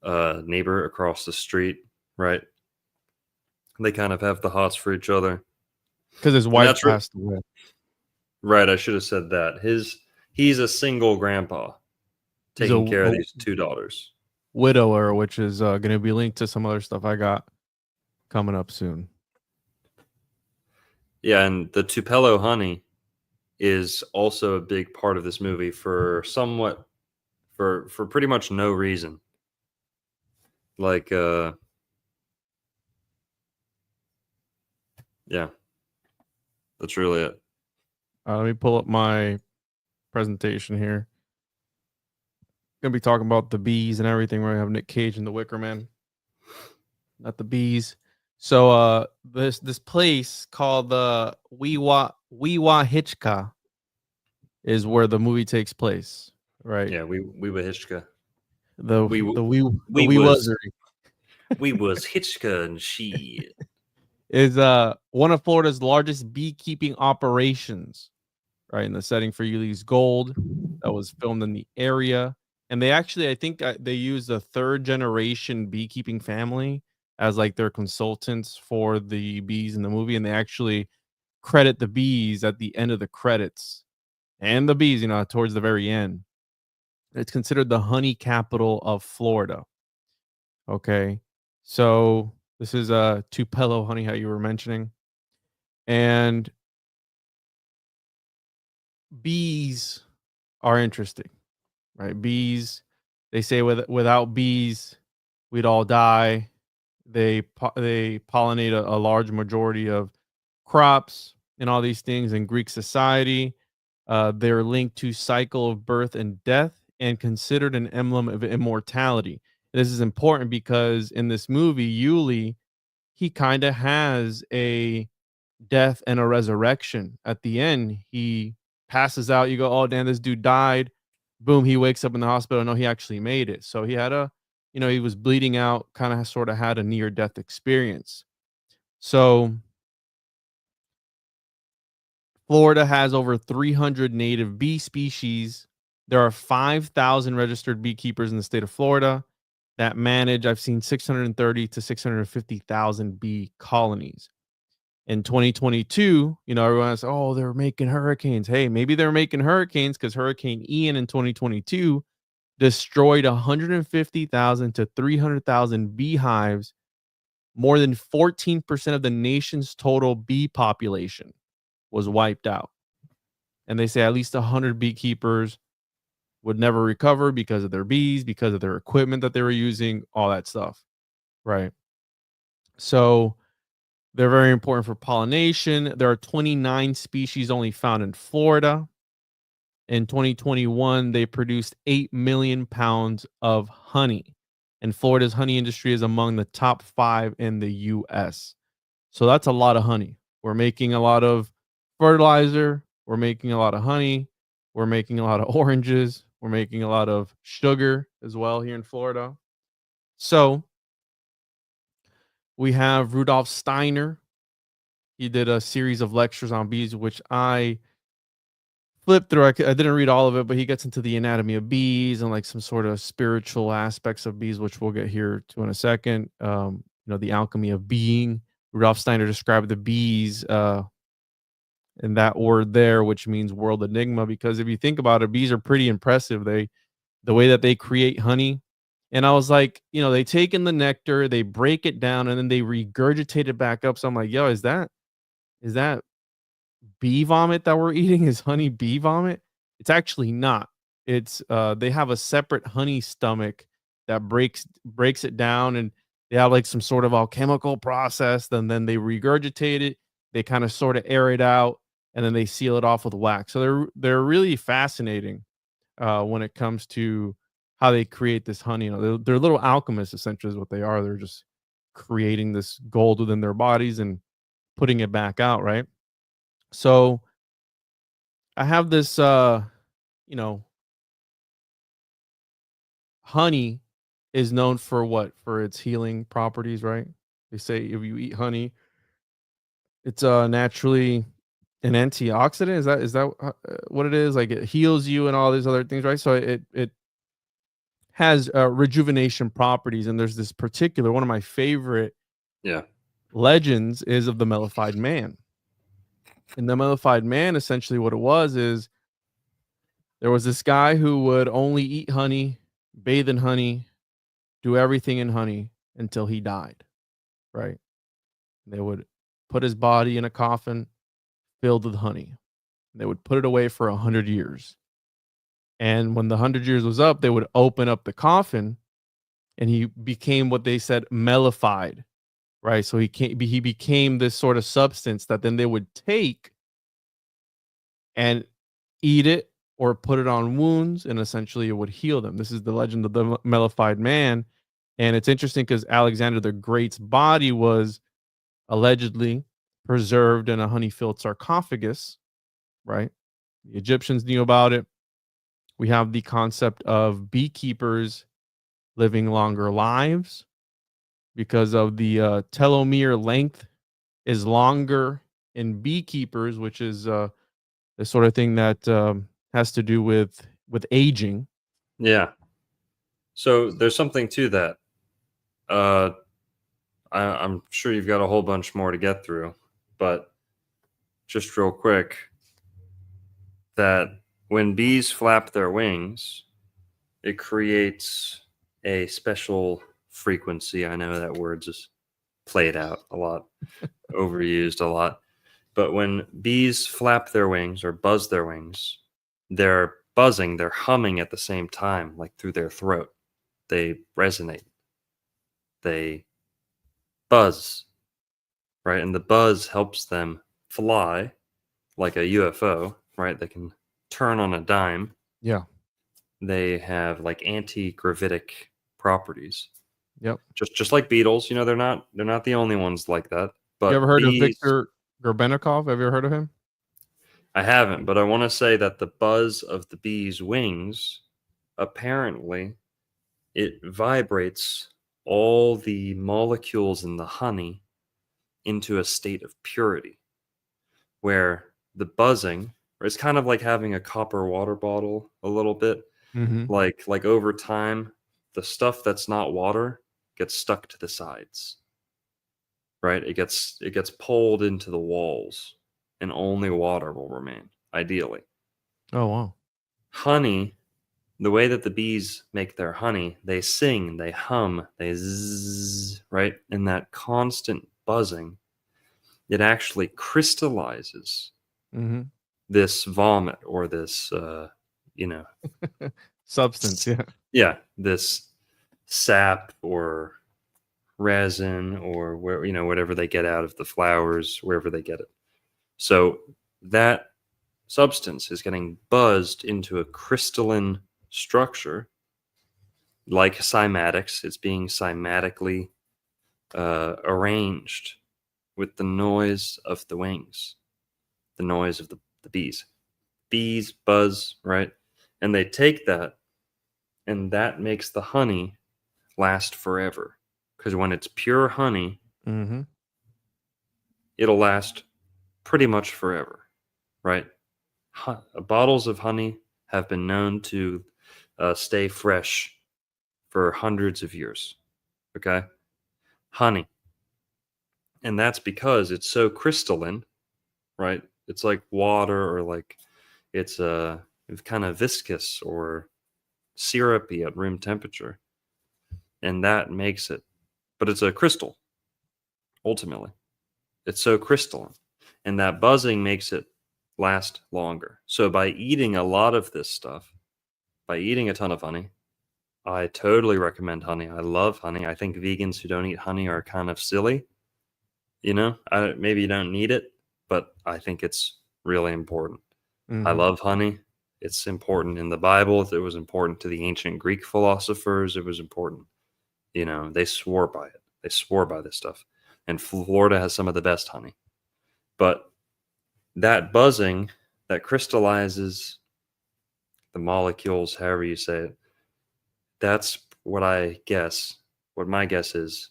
neighbor across the street, right? They kind of have the hots for each other because his wife passed away. Right, I should have said that. He's a single grandpa taking care of these two daughters. Widower, which is going to be linked to some other stuff I got coming up soon. Yeah, and the Tupelo honey is also a big part of this movie for pretty much no reason. Like yeah, that's really it. Let me pull up my presentation here. Gonna be talking about the bees and everything. Where I have Nick Cage and the Wicker Man, not the bees. So this place called the Weewa Hitchka is where the movie takes place, right? Yeah, Weewa Hitchka. We was Hitchka and she is one of Florida's largest beekeeping operations, right? In the setting for Ulee's Gold, that was filmed in the area. And they actually, I think they used a third generation beekeeping family as like their consultants for the bees in the movie. And they actually credit the bees at the end of the credits, and the bees, towards the very end. It's considered the honey capital of Florida. Okay. So this is Tupelo honey, how you were mentioning. And bees are interesting, right? Bees, they say without bees, we'd all die. They pollinate a large majority of crops and all these things in Greek society. They're linked to cycle of birth and death and considered an emblem of immortality. This is important because in this movie, Ulee, he kind of has a death and a resurrection. At the end, he passes out. You go, oh, damn, this dude died. Boom, he wakes up in the hospital. No, he actually made it. So he had he was bleeding out, kind of sort of had a near death experience. So Florida has over 300 native bee species. There are 5,000 registered beekeepers in the state of Florida that manage, I've seen 630 to 650,000 bee colonies. In 2022, everyone's, oh, they're making hurricanes. Hey, maybe they're making hurricanes because Hurricane Ian in 2022 destroyed 150,000 to 300,000 beehives, more than 14% of the nation's total bee population was wiped out. And they say at least 100 beekeepers would never recover because of their bees, because of their equipment that they were using, all that stuff. Right. So they're very important for pollination. There are 29 species only found in Florida. In 2021, they produced 8 million pounds of honey. And Florida's honey industry is among the top 5 in the US. So that's a lot of honey. We're making a lot of fertilizer. We're making a lot of honey. We're making a lot of oranges. We're making a lot of sugar as well here in Florida. So we have Rudolf Steiner. He did a series of lectures on bees, which I flipped through. I didn't read all of it, but he gets into the anatomy of bees and like some sort of spiritual aspects of bees, which we'll get here to in a second. The alchemy of being. Rudolf Steiner described the bees in that word there, which means world enigma, because if you think about it, bees are pretty impressive. The way that they create honey. And I was like, they take in the nectar, they break it down, and then they regurgitate it back up. So I'm like, yo, is that bee vomit that we're eating? Is honey bee vomit? It's actually not. It's they have a separate honey stomach that breaks it down, and they have like some sort of alchemical process. Then they regurgitate it. They kind of sort of air it out, and then they seal it off with wax. So they're really fascinating when it comes to how they create this honey. They're little alchemists, essentially, is what they are. They're just creating this gold within their bodies and putting it back out, right? So I have this, honey is known for what? For its healing properties, right? They say if you eat honey, it's naturally an antioxidant. Is that what it is? Like it heals you and all these other things, right? So it has rejuvenation properties, and there's this particular one of my favorite legends is of the mellified man. And the mellified man, essentially what it was is there was this guy who would only eat honey, bathe in honey, do everything in honey until he died, right? They would put his body in a coffin filled with honey. They would put it away for 100 years. And when the 100 years was up, they would open up the coffin, and he became what they said mellified, right? So he became this sort of substance that then they would take and eat it or put it on wounds, and essentially it would heal them. This is the legend of the mellified man. And it's interesting because Alexander the Great's body was allegedly preserved in a honey-filled sarcophagus, right? The Egyptians knew about it. We have the concept of beekeepers living longer lives because of the telomere length is longer in beekeepers, which is the sort of thing that has to do with aging. Yeah. So there's something to that. I'm sure you've got a whole bunch more to get through, but just real quick, that when bees flap their wings, it creates a special frequency. I know that word just played out a lot, overused a lot. But when bees flap their wings or buzz their wings, they're buzzing, they're humming at the same time, like through their throat. They resonate. They buzz, right? And the buzz helps them fly like a UFO, right? They can turn on a dime. Yeah. They have like anti-gravitic properties. Yep. Just like beetles, you know, they're not the only ones like that. But You ever heard of bees, Viktor Gorbanikov? Have you ever heard of him? I haven't, but I want to say that the buzz of the bee's wings, apparently, it vibrates all the molecules in the honey into a state of purity, where the buzzing, or it's kind of like having a copper water bottle a little bit. Mm-hmm. Like over time, the stuff that's not water gets stuck to the sides, right? It gets pulled into the walls, and only water will remain, ideally. Oh, wow. Honey, the way that the bees make their honey, they sing, they hum, they zzz, right? And that constant buzzing, it actually crystallizes Mm-hmm. this vomit or this, Substance, yeah. yeah, this sap or resin or whatever they get out of the flowers, wherever they get it. So that substance is getting buzzed into a crystalline structure like cymatics. It's being cymatically arranged with the noise of the wings, the noise of the bees. Bees buzz, right? And they take that, and that makes the honey last forever. Because when it's pure honey, Mm-hmm. it'll last pretty much forever, right? Bottles of honey have been known to stay fresh for hundreds of years, okay? Honey. And that's because it's so crystalline, right? It's like water, or like it's kind of viscous or syrupy at room temperature. And that makes it, but it's a crystal, ultimately. It's so crystalline. And that buzzing makes it last longer. So by eating a lot of this stuff, by eating a ton of honey, I totally recommend honey. I love honey. I think vegans who don't eat honey are kind of silly. Maybe you don't need it, but I think it's really important. Mm-hmm. I love honey. It's important in the Bible. It was important to the ancient Greek philosophers. It was important. They swore by it. They swore by this stuff. And Florida has some of the best honey. But that buzzing that crystallizes the molecules, however you say it, that's what my guess is,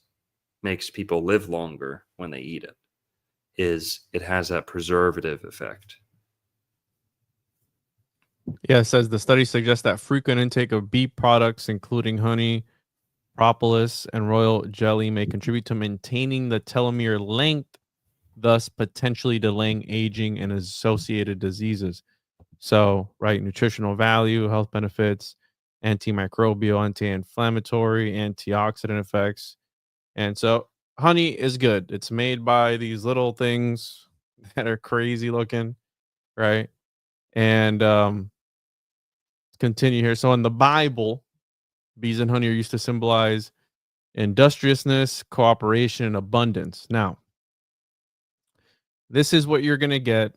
makes people live longer when they eat it, is it has that preservative effect. Yeah, it says the study suggests that frequent intake of bee products, including honey, propolis, and royal jelly, may contribute to maintaining the telomere length, thus potentially delaying aging and associated diseases. So, right, nutritional value, health benefits, antimicrobial, anti-inflammatory, antioxidant effects. And so honey is good. It's made by these little things that are crazy looking, right? And continue here. So in the Bible, bees and honey are used to symbolize industriousness, cooperation, and abundance. Now, this is what you're going to get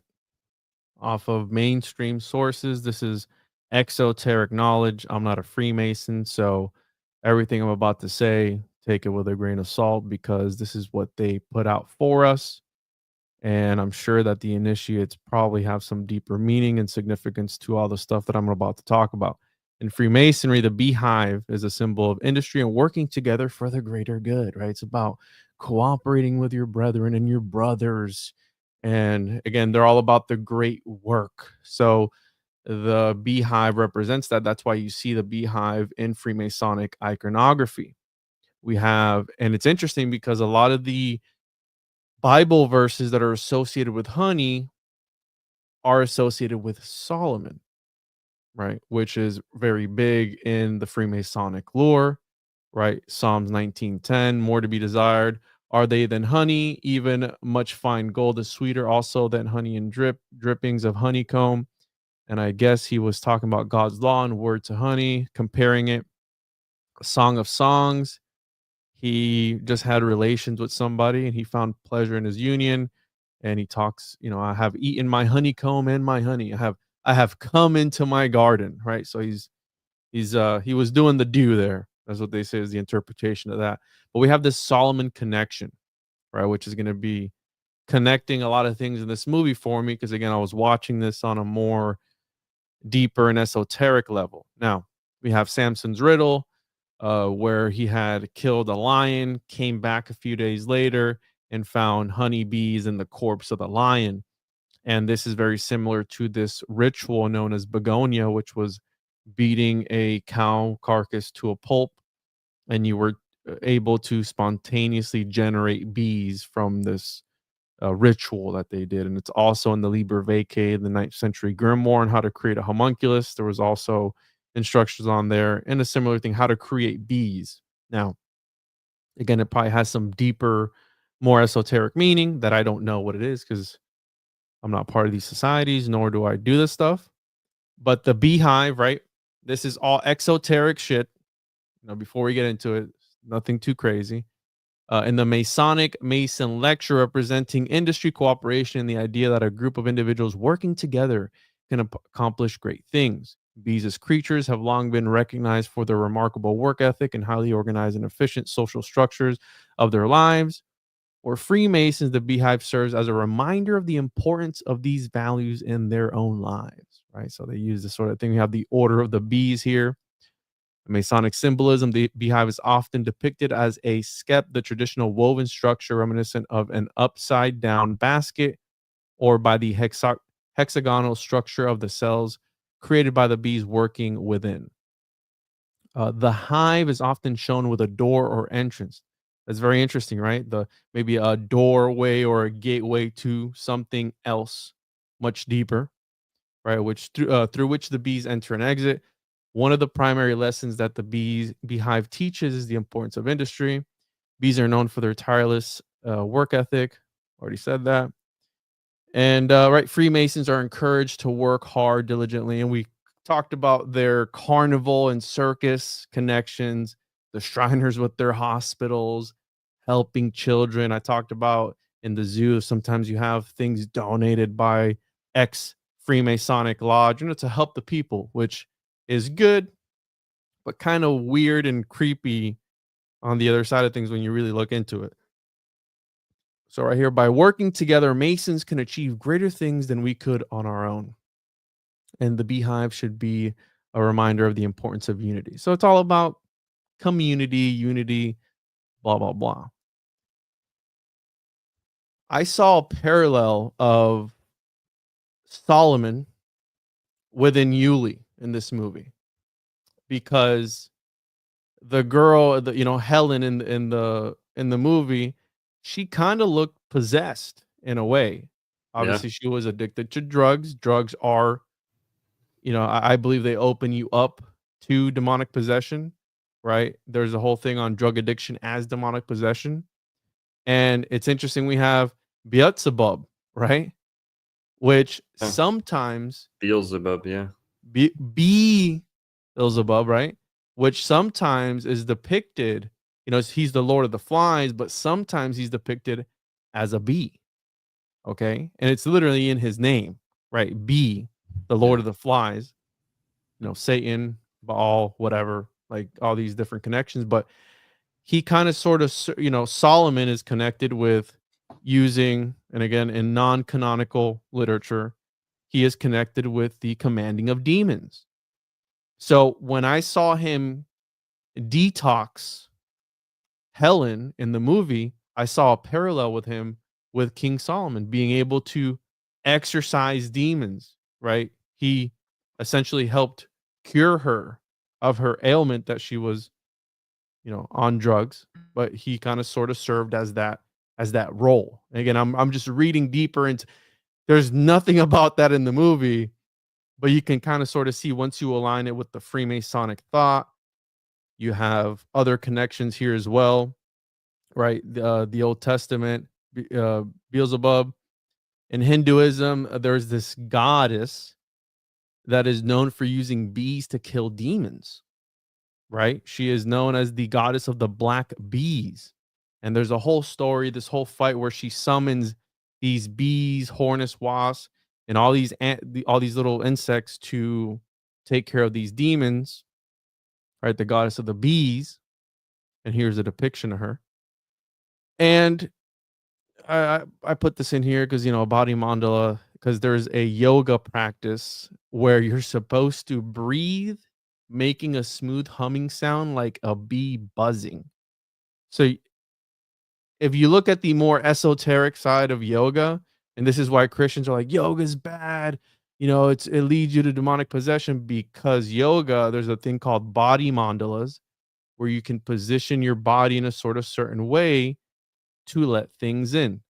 off of mainstream sources. This is exoteric knowledge. I'm not a Freemason, so everything I'm about to say, take it with a grain of salt, because this is what they put out for us. And I'm sure that the initiates probably have some deeper meaning and significance to all the stuff that I'm about to talk about. In Freemasonry, the beehive is a symbol of industry and working together for the greater good, right? It's about cooperating with your brethren and your brothers. And again, they're all about the great work. So the beehive represents that. That's why you see the beehive in Freemasonic iconography. We have, and it's interesting because a lot of the Bible verses that are associated with honey are associated with Solomon, right? Which is very big in the Freemasonic lore, right? Psalms 19:10, more to be desired are they than honey, even much fine gold is sweeter also than honey and drippings of honeycomb. And I guess he was talking about God's law and word to honey, comparing it. Song of Songs, he just had relations with somebody and he found pleasure in his union. And he talks, I have eaten my honeycomb and my honey. I have come into my garden, right? So he was doing the do there. That's what they say is the interpretation of that. But we have this Solomon connection, right? Which is going to be connecting a lot of things in this movie for me. Because again, I was watching this on a more deeper and esoteric level. Now, we have Samson's riddle, where he had killed a lion, came back a few days later, and found honeybees in the corpse of the lion. And this is very similar to this ritual known as begonia, which was beating a cow carcass to a pulp, and you were able to spontaneously generate bees from this ritual that they did. And it's also in the Liber Vacay, the 9th century grimoire, on how to create a homunculus. There was also instructions on there, and a similar thing, how to create bees. Now, again, it probably has some deeper, more esoteric meaning that I don't know what it is, because I'm not part of these societies, nor do I do this stuff. But the beehive, right? This is all exoteric shit. Before we get into it, nothing too crazy. In the Masonic Mason lecture, representing industry cooperation and the idea that a group of individuals working together can accomplish great things. Bees as creatures have long been recognized for their remarkable work ethic and highly organized and efficient social structures of their lives. For Freemasons, the beehive serves as a reminder of the importance of these values in their own lives, right? So they use this sort of thing. We have the order of the bees here. Masonic symbolism, the beehive is often depicted as a skep, the traditional woven structure reminiscent of an upside down basket, or by the hexagonal structure of the cells created by the bees working within. The hive is often shown with a door or entrance. That's very interesting, right? Maybe a doorway or a gateway to something else much deeper, right? Which through which the bees enter and exit. One of the primary lessons that the beehive teaches is the importance of industry. Bees are known for their tireless work ethic. Already said that. And right, Freemasons are encouraged to work hard diligently. And we talked about their carnival and circus connections, the Shriners with their hospitals, helping children. I talked about in the zoo, sometimes you have things donated by ex-Freemasonic lodge, to help the people, which is good, but kind of weird and creepy on the other side of things when you really look into it. So right here, by working together, Masons can achieve greater things than we could on our own. And the beehive should be a reminder of the importance of unity. So it's all about community, unity, blah, blah, blah. I saw a parallel of Solomon within Ulee in this movie, because the girl, Helen in the movie, she kind of looked possessed in a way. Obviously, she was addicted to drugs. Drugs are, I believe they open you up to demonic possession, right? There's a whole thing on drug addiction as demonic possession. And it's interesting, we have Beelzebub, right? Which sometimes Beelzebub, yeah. Beelzebub, right? Which sometimes is depicted, he's the Lord of the Flies, but sometimes he's depicted as a bee. Okay. And it's literally in his name, right? Bee, the Lord of the Flies, Satan, Baal, whatever, like all these different connections. But he kind of sort of, Solomon is connected with using, and again, in non-canonical literature, he is connected with the commanding of demons. So when I saw him detox Helen in the movie, I saw a parallel with him with King Solomon being able to exorcise demons, right? He essentially helped cure her of her ailment that she was, on drugs, but he kind of sort of served as that role. And again, I'm just reading deeper into, there's nothing about that in the movie, but you can kind of sort of see once you align it with the Freemasonic thought. You have other connections here as well, right? The Old Testament, Beelzebub. In Hinduism, there's this goddess that is known for using bees to kill demons, right? She is known as the goddess of the black bees. And there's a whole story, this whole fight where she summons these bees, hornets, wasps, and all these all these little insects to take care of these demons, right? The goddess of the bees, and here's a depiction of her. And I put this in here because, you know, a body mandala, because there's a yoga practice where you're supposed to breathe, making a smooth humming sound like a bee buzzing. So if you look at the more esoteric side of yoga, and this is why Christians are like, yoga's bad, you know, it leads you to demonic possession, because yoga, there's a thing called body mandalas where you can position your body in a sort of certain way to let things in.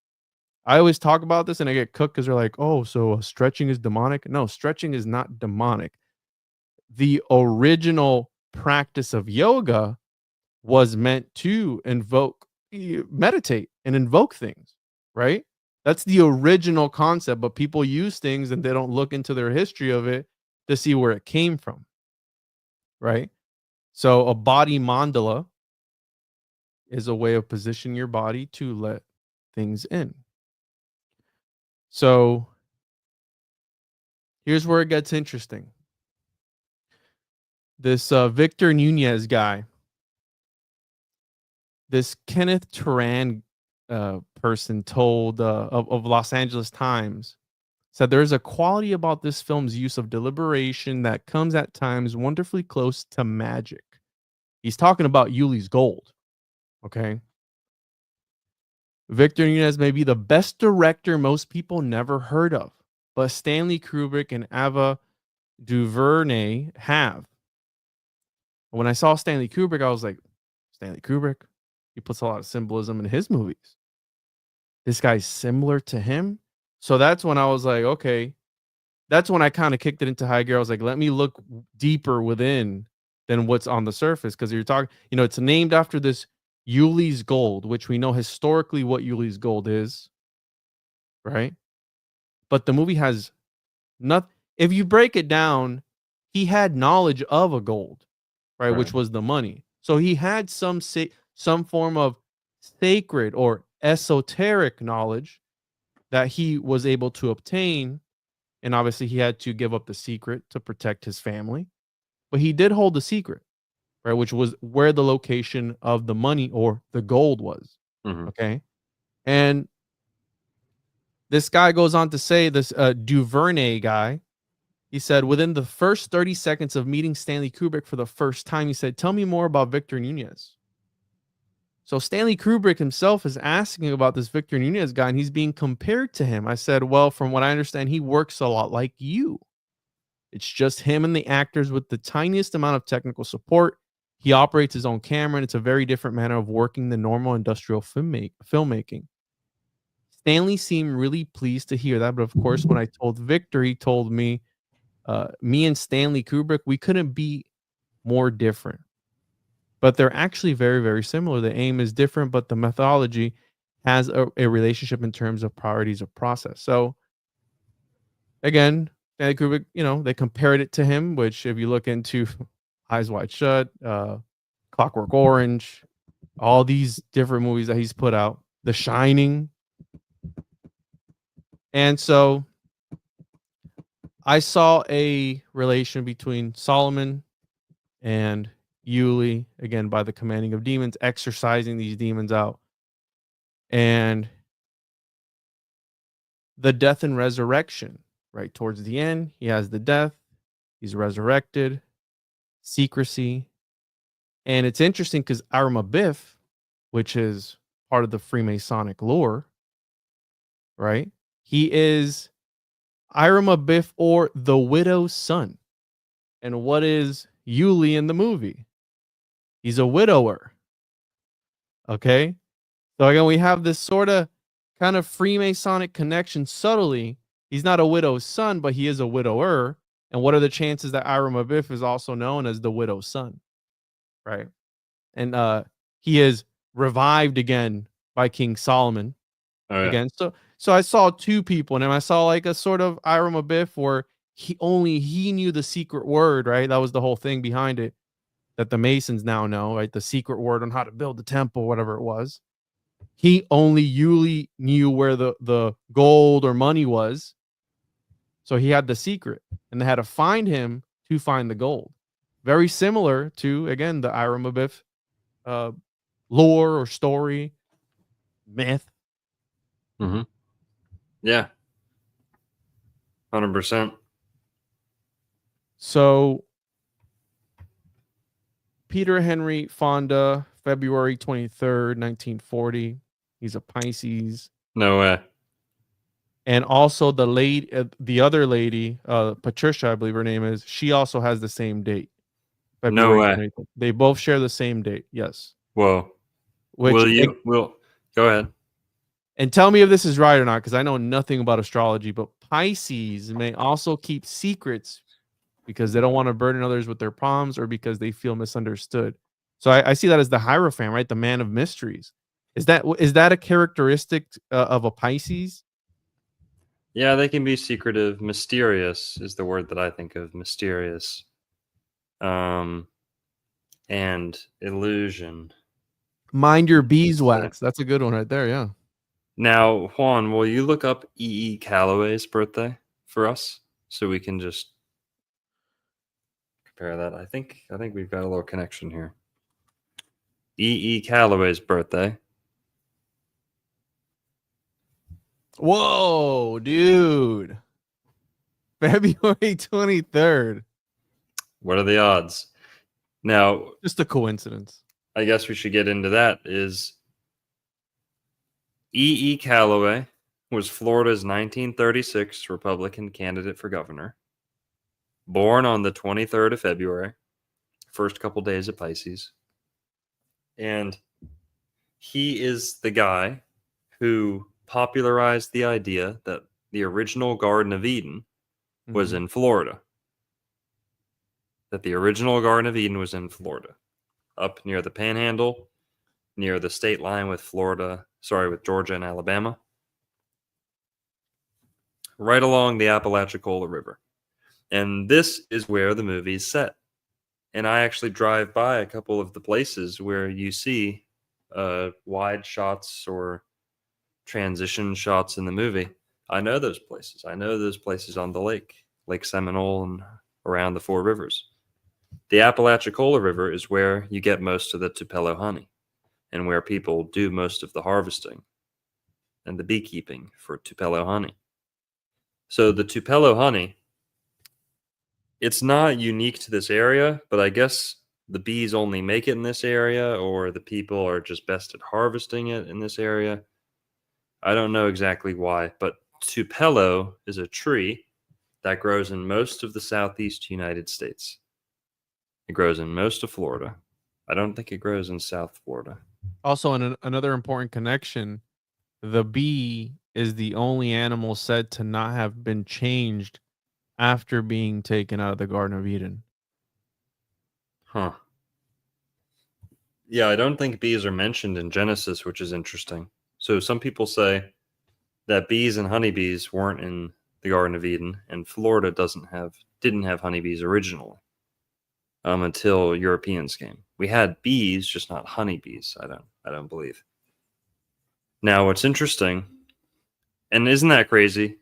I always talk about this and I get cooked because they're like, oh, so stretching is demonic. No, stretching is not demonic. The original practice of yoga was meant to meditate and invoke things, right? That's the original concept, but people use things and they don't look into their history of it to see where it came from, right? So a body mandala is a way of positioning your body to let things in. So here's where it gets interesting. This Victor Nunez guy, this Kenneth Turan person told of Los Angeles Times, said there's a quality about this film's use of deliberation that comes at times wonderfully close to magic. He's talking about Ulee's Gold. Okay. Victor Nunez may be the best director most people never heard of, but Stanley Kubrick and Ava DuVernay have. When I saw Stanley Kubrick, I was like, Stanley Kubrick, he puts a lot of symbolism in his movies. This guy's similar to him. So that's when I was like, okay, that's when I kind of kicked it into high gear. I was like, let me look deeper within than what's on the surface. Because you're talking, you know, it's named after this Ulee's Gold, which we know historically what Ulee's Gold is, right? But the movie has nothing. If you break it down, he had knowledge of a gold, right? Which was the money. So he had some form of sacred or esoteric knowledge that he was able to obtain. And obviously he had to give up the secret to protect his family. But he did hold the secret, right? Which was where the location of the money or the gold was. Mm-hmm. Okay. And this guy goes on to say, this Duvernay guy, he said, within the first 30 seconds of meeting Stanley Kubrick for the first time, he said, tell me more about Victor Nunez. So Stanley Kubrick himself is asking about this Victor Nunez guy, and he's being compared to him. I said, well, from what I understand, he works a lot like you. It's just him and the actors with the tiniest amount of technical support. He operates his own camera, and it's a very different manner of working than normal industrial filmmaking. Stanley seemed really pleased to hear that, but of course, when I told Victor, he told me, me and Stanley Kubrick, we couldn't be more different. But they're actually very, very similar. The aim is different, but the methodology has a relationship in terms of priorities of process. So, again, Stanley Kubrick, you know, they compared it to him, which if you look into Eyes Wide Shut, Clockwork Orange, all these different movies that he's put out, The Shining. And so I saw a relation between Solomon and Ulee, again, by the commanding of demons, exorcising these demons out. And the death and resurrection, right? Towards the end, he has the death, he's resurrected, secrecy. And it's interesting because Biff, which is part of the Freemasonic lore, right? He is Biff, or the widow's son. And what is Ulee in the movie? He's a widower. Okay. So again, we have this sort of kind of Freemasonic connection subtly. He's not a widow's son, but he is a widower. And what are the chances that Biff is also known as the widow's son? Right. And he is revived again by King Solomon. Oh, yeah. Again. So I saw two people in him. I saw like a sort of Biff where he knew the secret word, right? That was the whole thing behind it, that the Masons now know, right? The secret word on how to build the temple, whatever it was. Ulee knew where the gold or money was. So he had the secret, and they had to find him to find the gold. Very similar to, again, the Ira Mabiff lore or story, myth. Mm-hmm. Yeah. 100%. So Peter Henry Fonda, February 23rd, 1940. He's a Pisces. No way. And also the other lady, Patricia, I believe her name is, she also has the same date. No February way. 23rd. They both share the same date. Yes. Whoa. Which Will go ahead. and tell me if this is right or not, because I know nothing about astrology, but Pisces may also keep secrets because they don't want to burden others with their problems or because they feel misunderstood. So I see that as the Hierophant, right? The man of mysteries. Is that a characteristic of a Pisces? Yeah, they can be secretive. Mysterious is the word that I think of. Mysterious. And illusion. Mind your beeswax. That's a good one right there. Yeah. Now, Juan, will you look up E.E. Callaway's birthday for us so we can just compare that? I think we've got a little connection here. E.E. Callaway's birthday. Whoa, dude. February 23rd. What are the odds? Now, Just a coincidence. I guess we should get into that. Is E.E. Callaway was Florida's 1936 Republican candidate for governor. Born on the 23rd of February, first couple days of Pisces. And he is the guy who popularized the idea that the original Garden of Eden was in Florida. That the original Garden of Eden was in Florida, up near the Panhandle, near the state line with with Georgia and Alabama, right along the Apalachicola River. And this is where the movie is set. And I actually drive by a couple of the places where you see wide shots or transition shots in the movie. I know those places. I know those places on the Lake Seminole and around the Four Rivers. The Apalachicola River is where you get most of the Tupelo honey and where people do most of the harvesting and the beekeeping for Tupelo honey. So the Tupelo honey, it's not unique to this area, but I guess the bees only make it in this area, or the people are just best at harvesting it in this area. I don't know exactly why, but Tupelo is a tree that grows in most of the southeast United States. It grows in most of Florida. I don't think it grows in South Florida. Also, another important connection, the bee is the only animal said to not have been changed after being taken out of the Garden of Eden. Huh. Yeah, I don't think bees are mentioned in Genesis, which is interesting. So some people say that bees and honeybees weren't in the Garden of Eden, and Florida didn't have honeybees originally until Europeans came. We had bees, just not honeybees. I don't believe. Now, what's interesting, and isn't that crazy?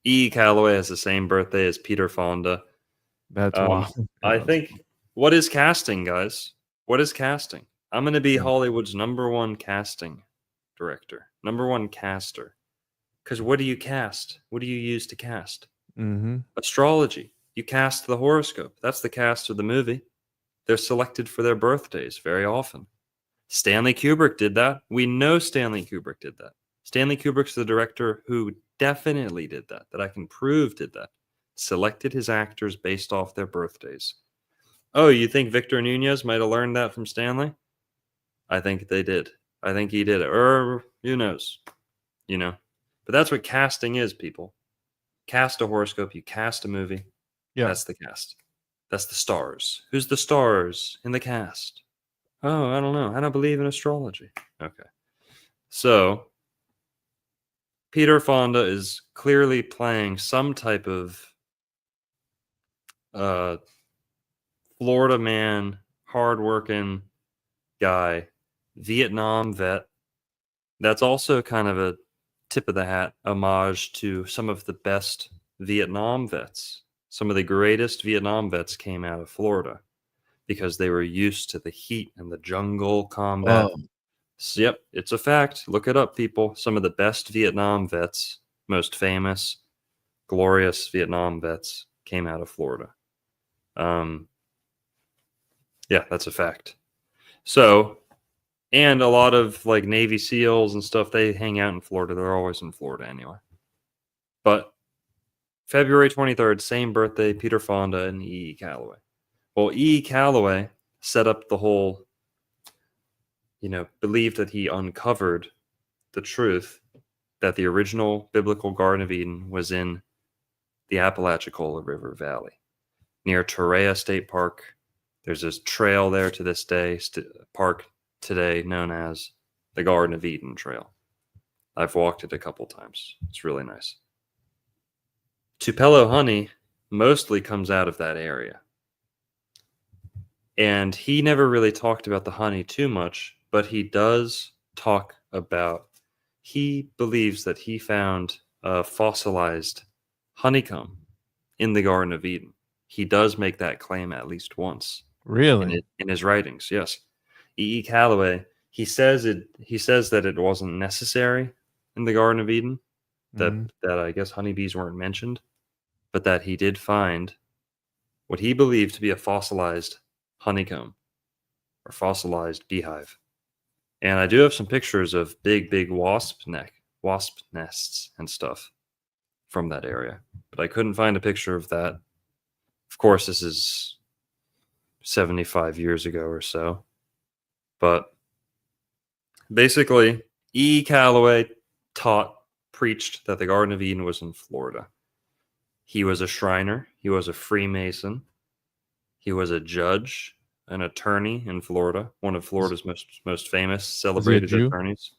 E. Callaway has the same birthday as Peter Fonda. That's wild. I think, what is casting, guys? What is casting? I'm going to be Hollywood's #1 casting director, #1 caster. Because what do you cast? What do you use to cast? Astrology. You cast the horoscope. That's the cast of the movie. They're selected for their birthdays very often. Stanley Kubrick did that. We know Stanley Kubrick did that. Stanley Kubrick's the director who definitely did that I can prove did that. Selected his actors based off their birthdays. Oh, you think Victor Nunez might have learned that from Stanley? I think they did. I think he did it. Or who knows? But that's what casting is, people. Cast a horoscope, you cast a movie. Yeah. That's the cast. That's the stars. Who's the stars in the cast? Oh, I don't know. I don't believe in astrology. Okay. So, Peter Fonda is clearly playing some type of Florida man, hardworking guy, Vietnam vet. That's also kind of a tip of the hat homage to some of the best Vietnam vets. Some of the greatest Vietnam vets came out of Florida because they were used to the heat and the jungle combat. Oh. Yep, it's a fact. Look it up, people. Some of the best Vietnam vets, most famous, glorious Vietnam vets came out of Florida. Yeah, that's a fact. So, and a lot of like Navy SEALs and stuff, they hang out in Florida. They're always in Florida anyway. But February 23rd, same birthday, Peter Fonda and E.E. Callaway. Well, E.E. Callaway set up the whole, believed that he uncovered the truth that the original biblical Garden of Eden was in the Apalachicola River Valley near Torreya State Park. There's this trail there to this day, park today known as the Garden of Eden Trail. I've walked it a couple times. It's really nice. Tupelo honey mostly comes out of that area. And he never really talked about the honey too much, but he does talk about, he believes that he found a fossilized honeycomb in the Garden of Eden. He does make that claim at least once. Really? In his writings, yes. E.E. Callaway, he says that it wasn't necessary in the Garden of Eden, that I guess honeybees weren't mentioned, but that he did find what he believed to be a fossilized honeycomb or fossilized beehive. And I do have some pictures of big wasp nests and stuff from that area, but I couldn't find a picture of that. Of course, this is 75 years ago or so. But basically, E. Callaway preached that the Garden of Eden was in Florida. He was a Shriner. He was a Freemason. He was a judge, an attorney in Florida, one of Florida's most famous, celebrated attorneys.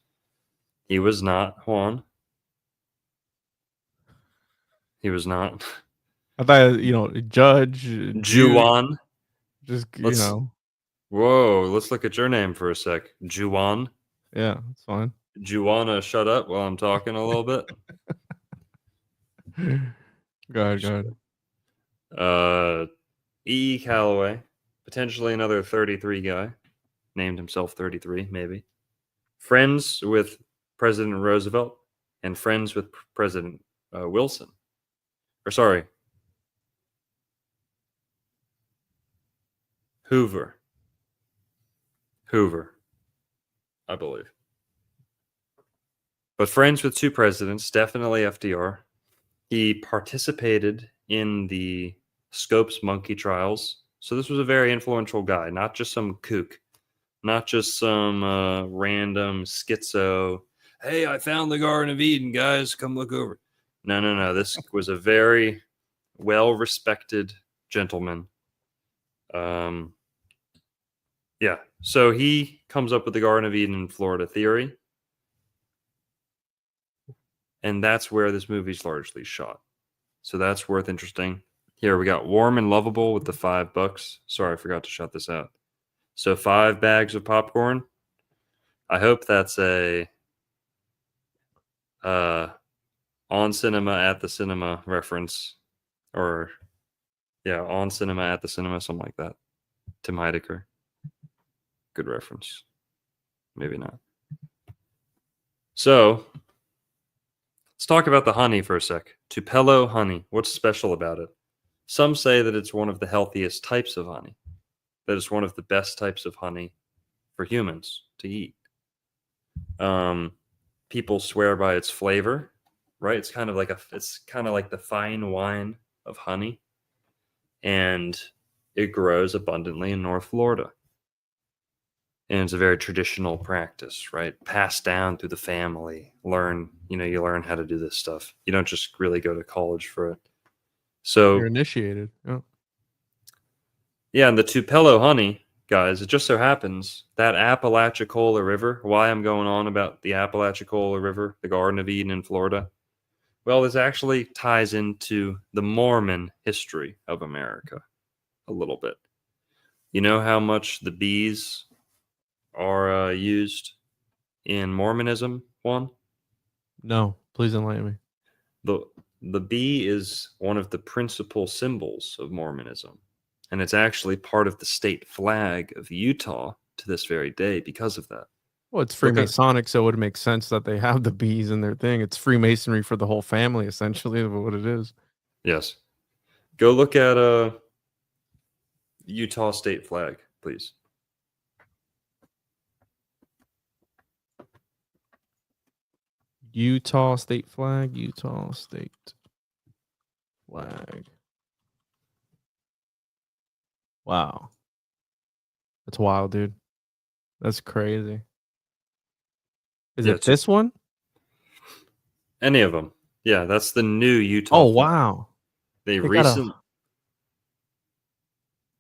He was not, Juan. He was not. I thought, judge. Juan. Just, Whoa, let's look at your name for a sec. Juan. Yeah, that's fine. Juana, shut up while I'm talking a little bit. Go ahead. E. Callaway, potentially another 33 guy, named himself 33, maybe. Friends with President Roosevelt and friends with President Wilson. Or sorry, Hoover, I believe. But friends with two presidents, definitely FDR. He participated in the Scopes monkey trials. So this was a very influential guy, not just some kook, not just some random schizo. Hey, I found the Garden of Eden, guys. Come look over. No. This was a very well-respected gentleman. Yeah. So he comes up with the Garden of Eden in Florida theory. And that's where this movie's largely shot. So that's worth interesting. Here we got Warm and Lovable with the $5. Sorry, I forgot to shout this out. So 5 bags of popcorn. I hope that's a on cinema at the cinema reference. Or yeah, on cinema at the cinema, something like that. Tim Heidecker. Good reference. Maybe not. So let's talk about the honey for a sec. Tupelo honey. What's special about it? Some say that it's one of the healthiest types of honey. That it's one of the best types of honey for humans to eat. People swear by its flavor, right? It's kind of like the fine wine of honey, and it grows abundantly in North Florida. And it's a very traditional practice, right? Passed down through the family. You learn how to do this stuff. You don't just really go to college for it. So you're initiated. Oh. Yeah, and the Tupelo honey, guys, it just so happens that Apalachicola River, why I'm going on about the Apalachicola River, the Garden of Eden in Florida, well, this actually ties into the Mormon history of America a little bit. You know how much the bees are used in Mormonism, Juan? No, please enlighten me. The bee is one of the principal symbols of Mormonism, and it's actually part of the state flag of Utah to this very day because of that. Well, it's Look at- Freemasonic, so it would make sense that they have the bees in their thing. It's Freemasonry for the whole family, essentially, of what it is. Yes. Go look at Utah state flag, please. Utah state flag, Utah state flag. Wow. That's wild, dude. That's crazy. Is Yeah, it this one? Any of them. Yeah, that's the new Utah Oh, flag. wow. They got a- recent.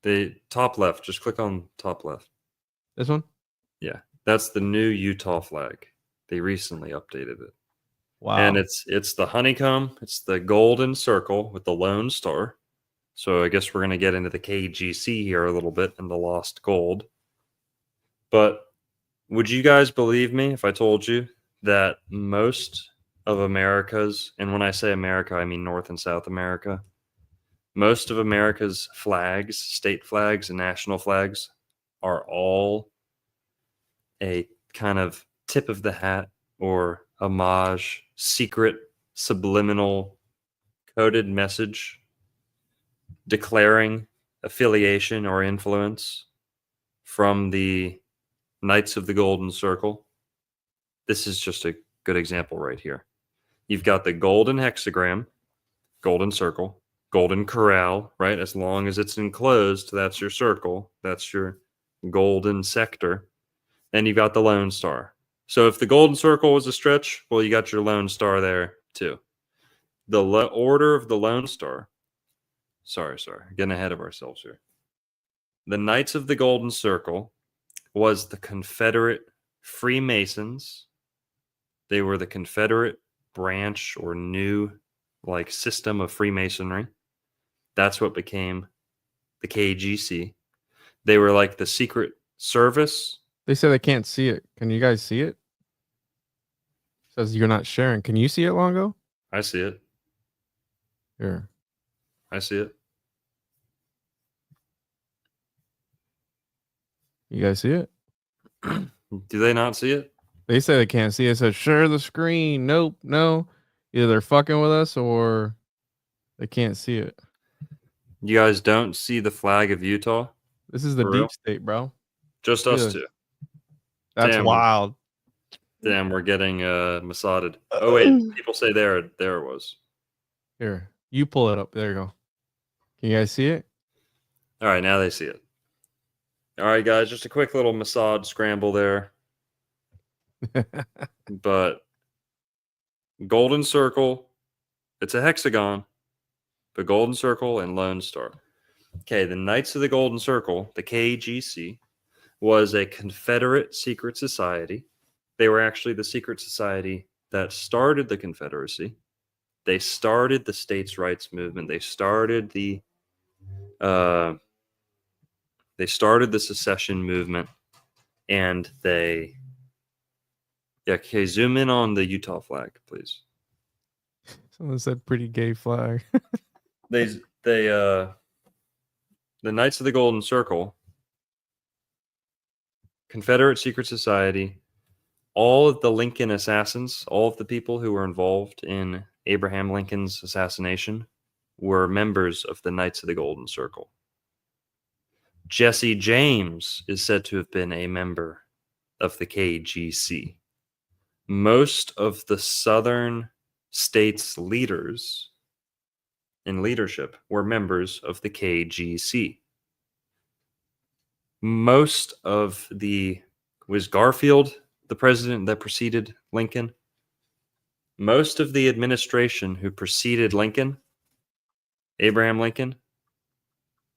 The top left. Just click on top left. This one? Yeah, that's the new Utah flag. They recently updated it, Wow. and it's the honeycomb. It's the golden circle with the lone star. So I guess we're gonna get into the KGC here a little bit and the lost gold. But would you guys believe me if I told you that most of America's, and when I say America, I mean North and South America, most of America's flags, state flags, and national flags are all a kind of tip of the hat or homage, secret, subliminal, coded message declaring affiliation or influence from the Knights of the Golden Circle. This is just a good example right here. You've got the golden hexagram, golden circle, golden corral, right? As long as it's enclosed, that's your circle. That's your golden sector. Then you've got the lone star. So if the golden circle was a stretch, well, you got your lone star there too. The order of the lone star. Sorry, getting ahead of ourselves here. The Knights of the Golden Circle was the Confederate Freemasons. They were the Confederate branch or new like system of Freemasonry. That's what became the KGC. They were like the secret service. They said they can't see it. Can you guys see it? Says you're not sharing. Can you see it, Longo? I see it. Here. I see it. You guys see it? Do they not see it? They say they can't see it. It says share the screen. Nope, no. Either they're fucking with us or they can't see it. You guys don't see the flag of Utah? This is the For deep real? state, bro. Just Yeah. us two. That's Damn. wild. Damn, we're getting massated. Oh wait, people say there it was. Here, you pull it up. There you go. Can you guys see it? All right, now they see it. All right, guys, just a quick little massage scramble there. But golden circle, it's a hexagon, but golden circle and lone star. Okay, the Knights of the Golden Circle, the KGC, was a Confederate secret society. They were actually the secret society that started the Confederacy. They started the states' rights movement. They started the secession movement, and okay, zoom in on the Utah flag, please. Someone said pretty gay flag. The Knights of the Golden Circle, Confederate secret society, all of the Lincoln assassins, all of the people who were involved in Abraham Lincoln's assassination were members of the Knights of the Golden Circle. Jesse James is said to have been a member of the KGC. Most of the Southern states' leaders in leadership were members of the KGC. Was Garfield the president that preceded Lincoln? Most of the administration who preceded Lincoln, Abraham Lincoln,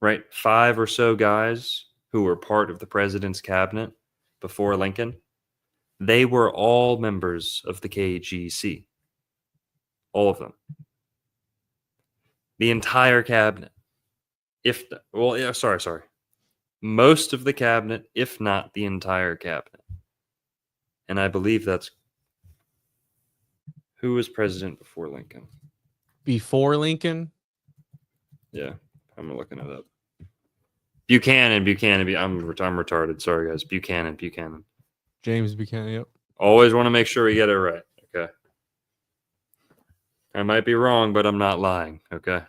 right? 5 or so guys who were part of the president's cabinet before Lincoln, they were all members of the KGC. All of them. The entire cabinet. Sorry. Most of the cabinet, if not the entire cabinet. And I believe that's who was president before Lincoln. before Lincoln. Yeah, I'm looking it up. Buchanan. I'm retarded. Sorry, guys. Buchanan. James Buchanan. Yep. Always want to make sure we get it right. Okay. I might be wrong, but I'm not lying. Okay.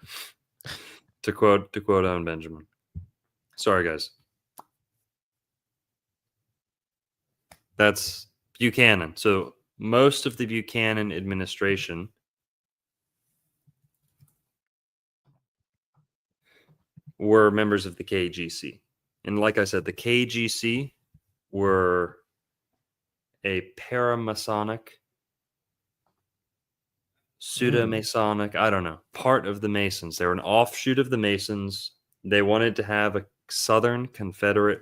to quote Owen Benjamin. Sorry, guys. That's Buchanan. So most of the Buchanan administration were members of the KGC. And like I said, the KGC were a paramasonic, pseudo-masonic, I don't know, part of the Masons. They were an offshoot of the Masons. They wanted to have a Southern Confederate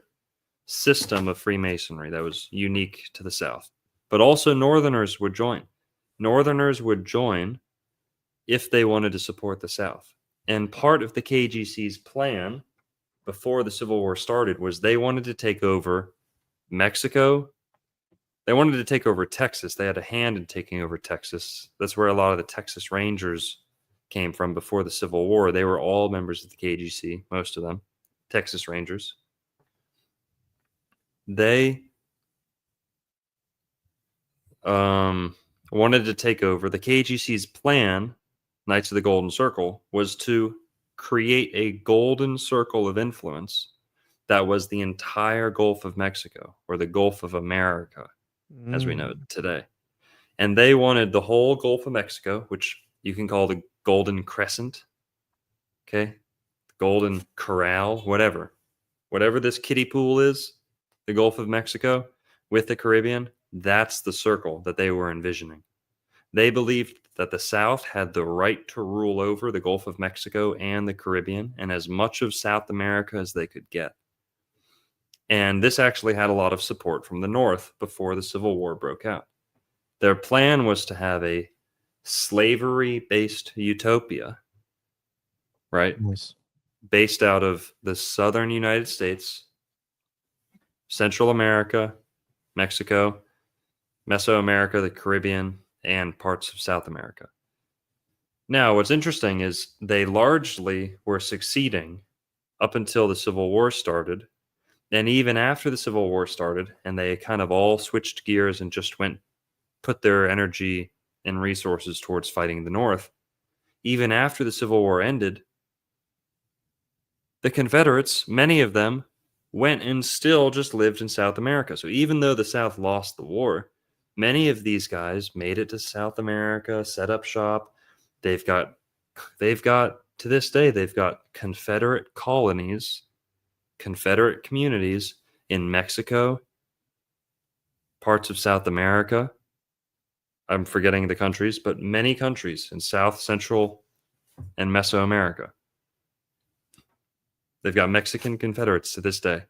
system of Freemasonry that was unique to the South. But also Northerners would join. Northerners would join if they wanted to support the South. And part of the KGC's plan before the Civil War started was they wanted to take over Mexico. They wanted to take over Texas. They had a hand in taking over Texas. That's where a lot of the Texas Rangers came from before the Civil War. They were all members of the KGC, most of them, Texas Rangers. They wanted to take over. The KGC's plan, Knights of the Golden Circle, was to create a golden circle of influence that was the entire Gulf of Mexico, or the Gulf of America, as we know it today. And they wanted the whole Gulf of Mexico, which you can call the Golden Crescent, okay? Golden Corral, whatever this kiddie pool is, the Gulf of Mexico with the Caribbean, that's the circle that they were envisioning. They believed that the South had the right to rule over the Gulf of Mexico and the Caribbean and as much of South America as they could get. And this actually had a lot of support from the North before the Civil War broke out. Their plan was to have a slavery-based utopia, right? Nice. Based out of the southern United States, Central America, Mexico, Mesoamerica, the Caribbean, and parts of South America. Now, what's interesting is they largely were succeeding up until the Civil War started. And even after the Civil War started, and they kind of all switched gears and just put their energy and resources towards fighting the North, even after the Civil War ended, the Confederates, many of them, went and still just lived in South America. So even though the South lost the war, many of these guys made it to South America, set up shop. They've got to this day, they've got Confederate colonies, Confederate communities in Mexico, parts of South America. I'm forgetting the countries, but many countries in South, Central, and Mesoamerica. They've got Mexican Confederates to this day.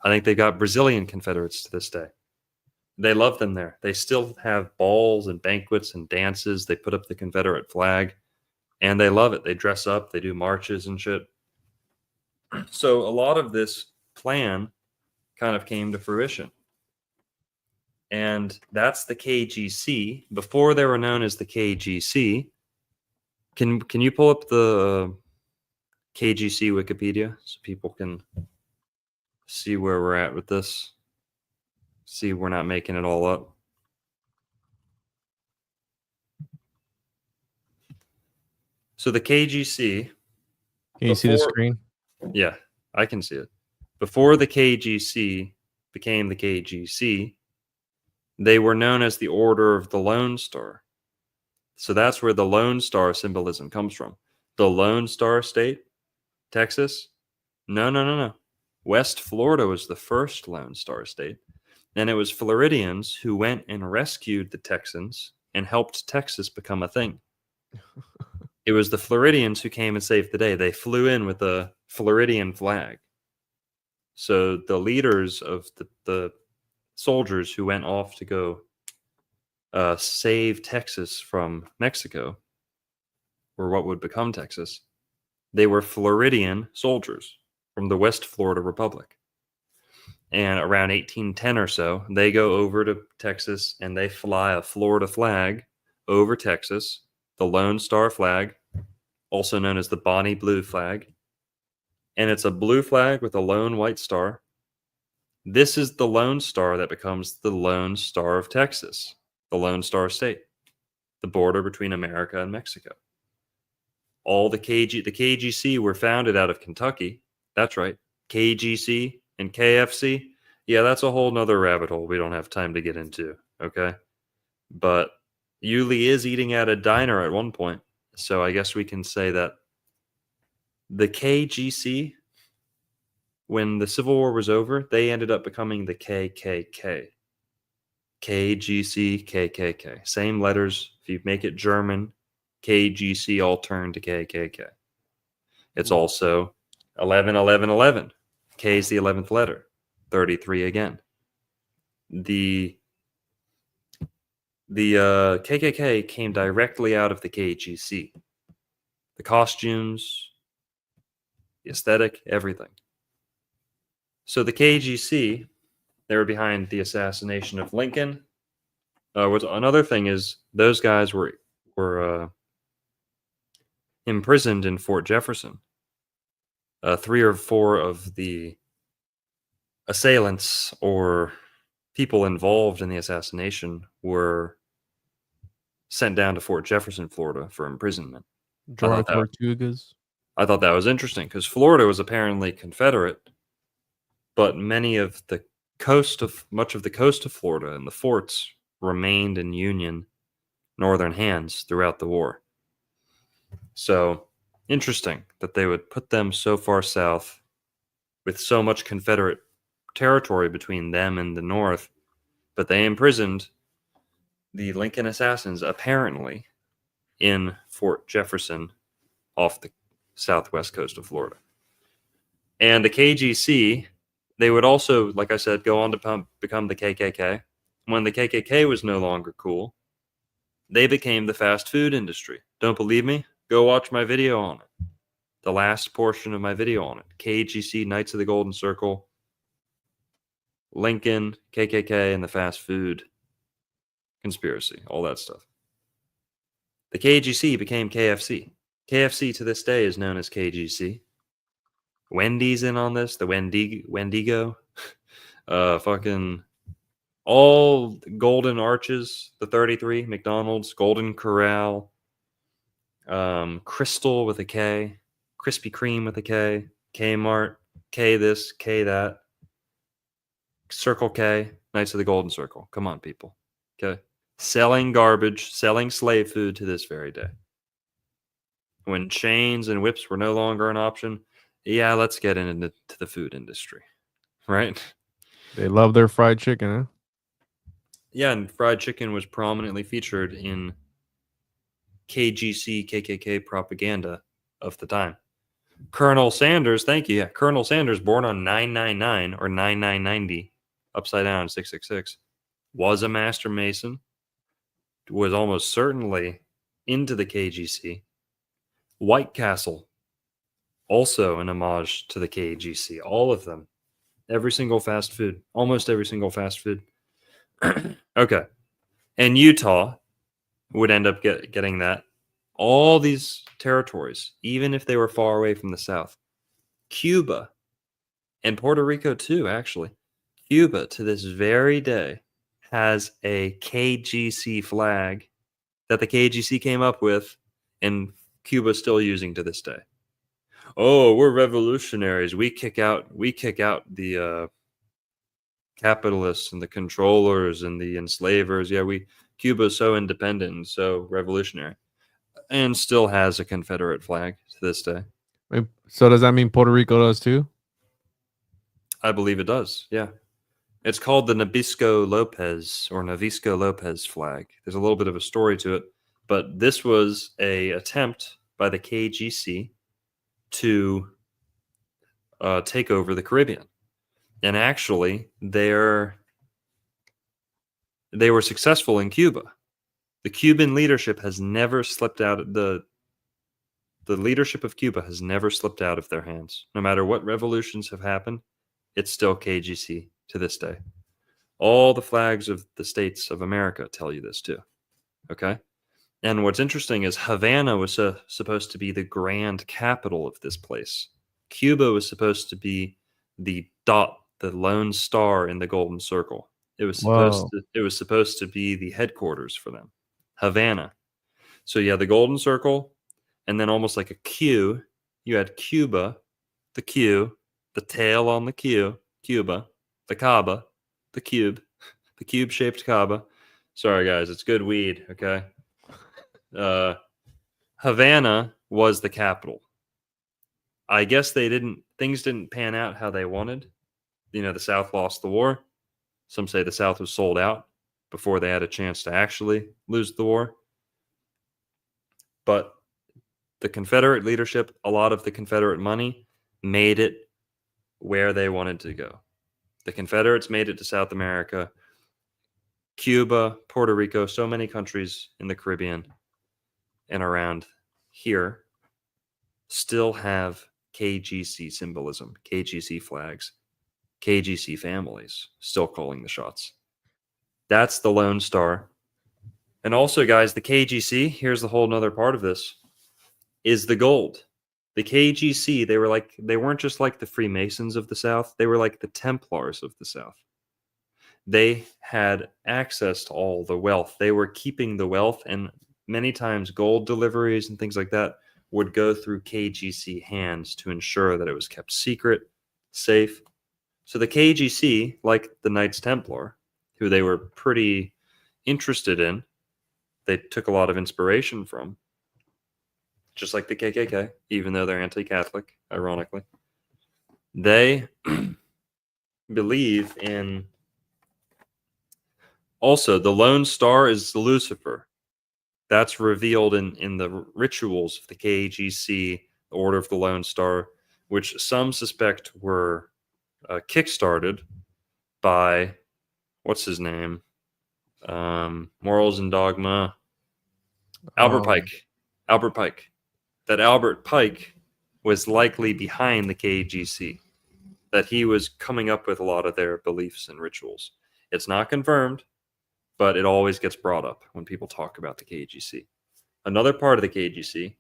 I think they've got Brazilian Confederates to this day. They love them there. They still have balls and banquets and dances. They put up the Confederate flag, and they love it. They dress up. They do marches and shit. So a lot of this plan kind of came to fruition. And that's the KGC. Before they were known as the KGC, can you pull up the KGC Wikipedia so people can see where we're at with this? See, we're not making it all up. So the KGC. Can you see the screen? Yeah, I can see it. Before the KGC became the KGC, they were known as the Order of the Lone Star. So that's where the Lone Star symbolism comes from. The Lone Star State, Texas? No. West Florida was the first Lone Star State. And it was Floridians who went and rescued the Texans and helped Texas become a thing. It was the Floridians who came and saved the day. They flew in with a Floridian flag. So the leaders of the soldiers who went off to go save Texas from Mexico, or what would become Texas, they were Floridian soldiers from the West Florida Republic. And around 1810 or so, they go over to Texas and they fly a Florida flag over Texas, the Lone Star flag, also known as the Bonnie Blue flag. And it's a blue flag with a lone white star. This is the Lone Star that becomes the Lone Star of Texas, the Lone Star State, the border between America and Mexico. All the KGC were founded out of Kentucky. That's right. KGC and KFC. Yeah, that's a whole nother rabbit hole we don't have time to get into. Okay. But Ulee is eating at a diner at one point. So I guess we can say that the KGC, when the Civil War was over, they ended up becoming the KKK. KGC, KKK. Same letters. If you make it German, KGC all turn to KKK. It's also 11, 11, 11. K is the 11th letter. 33 again. The KKK came directly out of the KGC. The costumes, the aesthetic, everything. So the KGC, they were behind the assassination of Lincoln. Another thing is those guys were imprisoned in Fort Jefferson. 3 or 4 of the assailants or people involved in the assassination were sent down to Fort Jefferson, Florida, for imprisonment. Dry Tortugas. I thought that was interesting because Florida was apparently Confederate, but much of the coast of Florida and the forts remained in Union Northern hands throughout the war. So interesting that they would put them so far south with so much Confederate territory between them and the North, but they imprisoned the Lincoln assassins apparently in Fort Jefferson off the southwest coast of Florida. And the KGC, they would also, like I said, go on to become the KKK. When the KKK was no longer cool, they became the fast food industry. Don't believe me? Go watch my video on it. The last portion of my video on it. KGC, Knights of the Golden Circle, Lincoln, KKK, and the fast food conspiracy, all that stuff. The KGC became KFC. KFC to this day is known as KGC. Wendy's in on this, the Wendigo. Fucking all Golden Arches, the 33, McDonald's, Golden Corral, Crystal with a K, Krispy Kreme with a K, Kmart, K this, K that, Circle K, Knights of the Golden Circle. Come on, people. Okay. Selling garbage, selling slave food to this very day. When chains and whips were no longer an option, yeah, let's get into the food industry. Right? They love their fried chicken, huh? Yeah, and fried chicken was prominently featured in KGC, KKK propaganda of the time. Colonel Sanders, thank you. Yeah, Colonel Sanders, born on 999 or 9990, upside down 666, was a master mason, was almost certainly into the KGC. White Castle, also an homage to the KGC. All of them. Every single fast food. Almost every single fast food. Okay. And Utah would end up getting that. All these territories, even if they were far away from the South. Cuba and Puerto Rico too, actually. Cuba, to this very day, has a KGC flag that the KGC came up with and Cuba's still using to this day. Oh, we're revolutionaries. We kick out the capitalists and the controllers and the enslavers. Yeah, Cuba's so independent and so revolutionary, and still has a Confederate flag to this day. So does that mean Puerto Rico does too? I believe it does. Yeah, it's called the Nabisco Lopez flag. There's a little bit of a story to it, but this was a attempt by the KGC to take over the Caribbean. And actually, they were successful in Cuba. The Cuban leadership has never slipped out. The leadership of Cuba has never slipped out of their hands. No matter what revolutions have happened, it's still KGC to this day. All the flags of the states of America tell you this too. Okay? And what's interesting is Havana was supposed to be the grand capital of this place. Cuba was supposed to be the dot, the lone star in the golden circle. It was Whoa. supposed to be the headquarters for them. Havana. So you had the golden circle, and then almost like a Q, you had Cuba, the Q, the tail on the Q, Cuba, the Kaaba, the cube, the cube-shaped Kaaba. Sorry, guys, it's good weed, okay? Havana was the capital. I guess things didn't pan out how they wanted. You know, the South lost the war. Some say the South was sold out before they had a chance to actually lose the war. But the Confederate leadership, a lot of the Confederate money, made it where they wanted to go. The Confederates made it to South America, Cuba, Puerto Rico, so many countries in the Caribbean and around here still have KGC symbolism, KGC flags, KGC families still calling the shots. That's the Lone Star. And also, guys, the KGC, here's the whole nother part of this, is the gold. The KGC, they weren't just like the Freemasons of the South, they were like the Templars of the South. They had access to all the wealth. They were keeping the wealth, and many times gold deliveries and things like that would go through KGC hands to ensure that it was kept secret, safe. So the KGC, like the Knights Templar, who they were pretty interested in, they took a lot of inspiration from, just like the KKK, even though they're anti-Catholic, ironically. They believe in... Also, the Lone Star is Lucifer. That's revealed in the rituals of the KGC, the Order of the Lone Star, which some suspect were kickstarted by, what's his name? Morals and Dogma. Albert Pike. Albert Pike. That Albert Pike was likely behind the KGC. That he was coming up with a lot of their beliefs and rituals. It's not confirmed, but it always gets brought up when people talk about the KGC. Another part of the KGC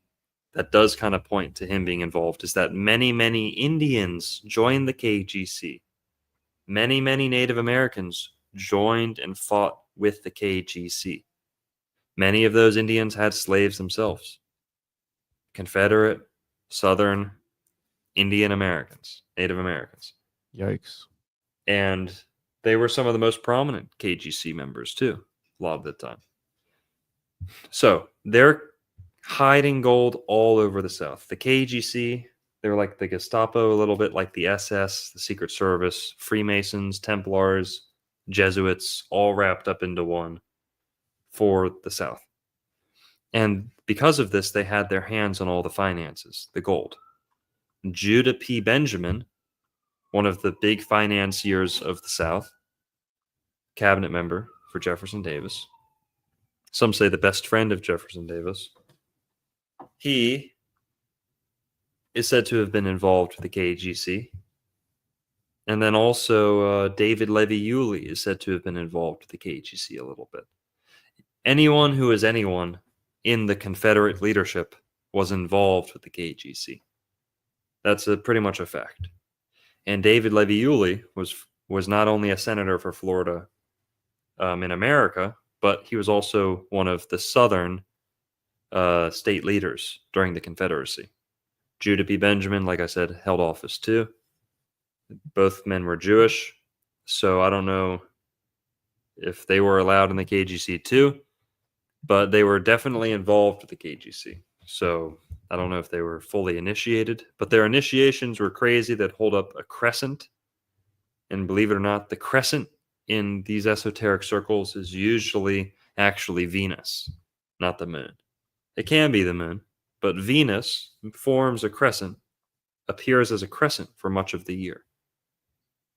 that does kind of point to him being involved is that many, many Indians joined the KGC. Many, many Native Americans joined and fought with the KGC. Many of those Indians had slaves themselves. Confederate, Southern, Indian Americans, Native Americans. Yikes. And they were some of the most prominent KGC members too, a lot of the time. So they're hiding gold all over the South. The KGC, they're like the Gestapo, a little bit like the SS, the Secret Service, Freemasons, Templars, Jesuits, all wrapped up into one for the South. And because of this, they had their hands on all the finances, the gold. Judah P. Benjamin, one of the big financiers of the South, cabinet member for Jefferson Davis, some say the best friend of Jefferson Davis, he is said to have been involved with the KGC. And then also David Levy Ulee is said to have been involved with the KGC a little bit. Anyone who is anyone in the Confederate leadership was involved with the KGC. That's pretty much a fact. And David Levy Ulee was not only a senator for Florida in America, but he was also one of the Southern state leaders during the Confederacy. Judah P. Benjamin, like I said, held office too. Both men were Jewish, so I don't know if they were allowed in the KGC too, but they were definitely involved with the KGC. So I don't know if they were fully initiated, but their initiations were crazy. That hold up a crescent. And believe it or not, the crescent in these esoteric circles is usually actually Venus, not the moon. It can be the moon, but Venus forms a crescent, appears as a crescent for much of the year.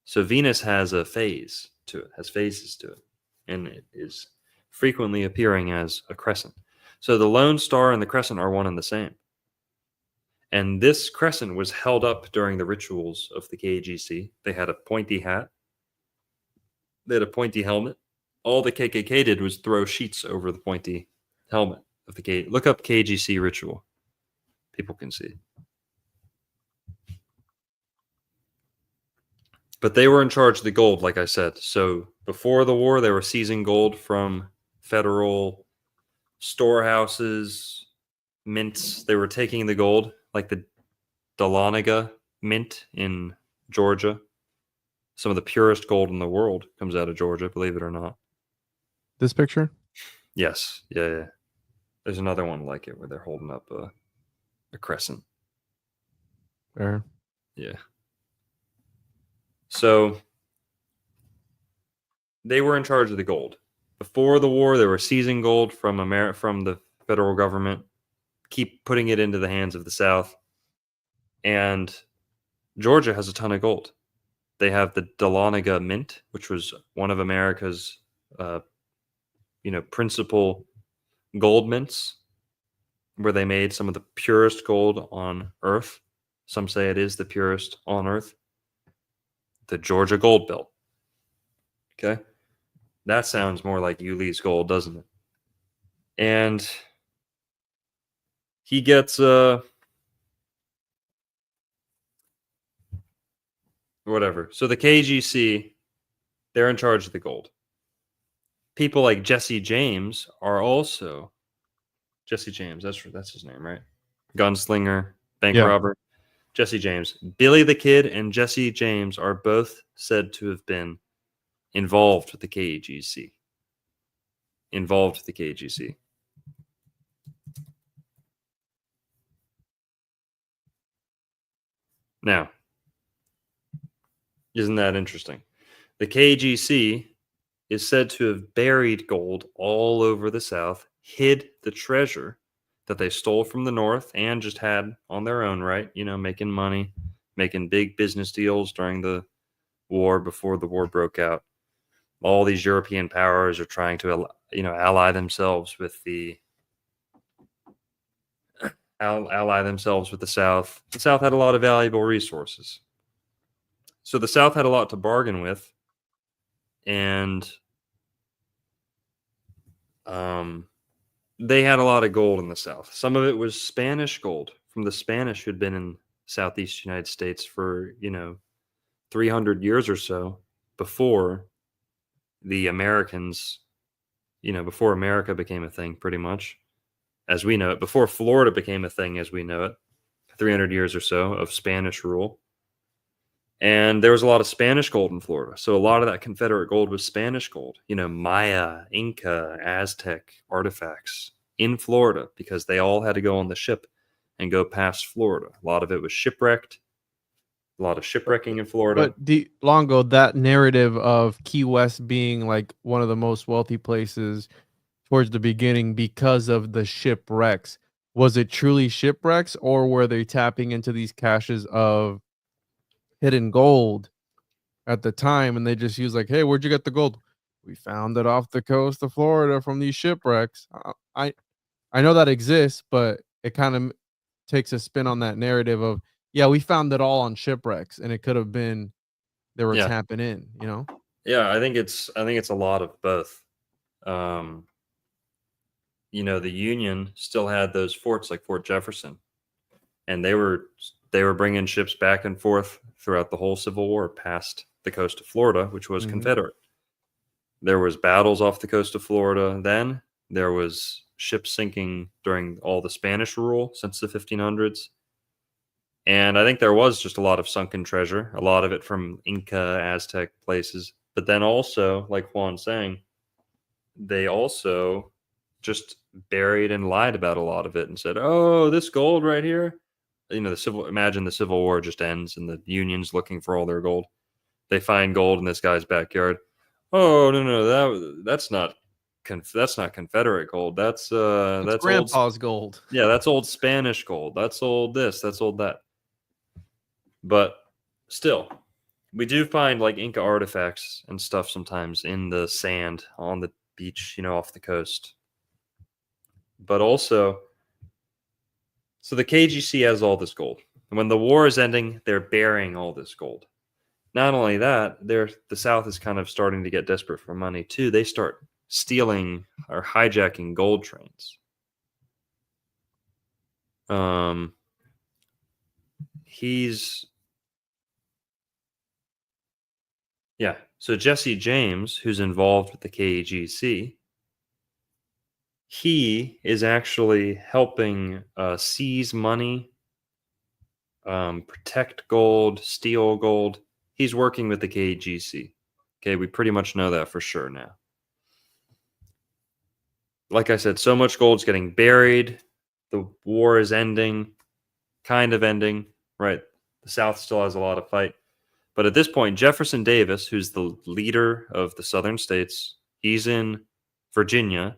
So Venus has a phase to it, has phases to it, and it is frequently appearing as a crescent. So the Lone Star and the crescent are one and the same. And this crescent was held up during the rituals of the KGC. They had a pointy hat. They had a pointy helmet. All the KKK did was throw sheets over the pointy helmet of the K. Look up KGC ritual. People can see. But they were in charge of the gold, like I said. So before the war, they were seizing gold from federal storehouses, mints. They were taking the gold, like the Dahlonega mint in Georgia. Some of the purest gold in the world comes out of Georgia, believe it or not. This picture? Yes. Yeah. There's another one like it where they're holding up a crescent. There. Yeah. So they were in charge of the gold. Before the war, they were seizing gold from the federal government, keep putting it into the hands of the South. And Georgia has a ton of gold. They have the Dahlonega Mint, which was one of America's, principal gold mints, where they made some of the purest gold on Earth. Some say it is the purest on Earth. The Georgia Gold Belt. Okay? That sounds more like Ulee's gold, doesn't it? And he gets whatever. So the KGC, they're in charge of the gold. People like Jesse James are also Jesse James. That's his name, right? Gunslinger, bank robber. Jesse James. Billy the Kid and Jesse James are both said to have been involved with the KGC. Now, isn't that interesting? The KGC is said to have buried gold all over the South, hid the treasure that they stole from the North and just had on their own, right? Making money, making big business deals during the war, before the war broke out. All these European powers are trying to, ally themselves with the South. The South had a lot of valuable resources. So the South had a lot to bargain with. And they had a lot of gold in the South. Some of it was Spanish gold from the Spanish who'd been in Southeast United States for, 300 years or so before the Americans, before America became a thing, pretty much, as we know it, before Florida became a thing as we know it, 300 years or so of Spanish rule. And there was a lot of Spanish gold in Florida. So a lot of that Confederate gold was Spanish gold, Maya, Inca, Aztec artifacts in Florida, because they all had to go on the ship and go past Florida. A lot of it was shipwrecked. A lot of shipwrecking in Florida. But Longo, that narrative of Key West being like one of the most wealthy places towards the beginning because of the shipwrecks, was it truly shipwrecks, or were they tapping into these caches of hidden gold at the time, and they just used like, hey, where'd you get the gold? We found it off the coast of Florida from these shipwrecks. I know that exists, but it kind of takes a spin on that narrative of, yeah, we found it all on shipwrecks, and it could have been they were tapping in, Yeah, I think it's a lot of both. The Union still had those forts like Fort Jefferson, and they were bringing ships back and forth throughout the whole Civil War past the coast of Florida, which was Confederate. There was battles off the coast of Florida. Then there was ships sinking during all the Spanish rule since the 1500s. And I think there was just a lot of sunken treasure, a lot of it from Inca, Aztec places. But then also, like Juan's saying, they also just buried and lied about a lot of it and said, oh, this gold right here. Imagine the Civil War just ends and the Union's looking for all their gold. They find gold in this guy's backyard. Oh, no, that's not Confederate gold. That's grandpa's gold. Yeah, that's old Spanish gold. That's old this, that's old that. But still, we do find like Inca artifacts and stuff sometimes in the sand on the beach, off the coast. But also, so the KGC has all this gold. And when the war is ending, they're burying all this gold. Not only that, the South is kind of starting to get desperate for money too. They start stealing or hijacking gold trains. So Jesse James, who's involved with the KEGC, he is actually helping seize money, protect gold, steal gold. He's working with the KEGC. Okay, we pretty much know that for sure now. Like I said, so much gold's getting buried. The war is ending, kind of ending, right? The South still has a lot of fight. But at this point, Jefferson Davis, who's the leader of the southern states, he's in Virginia,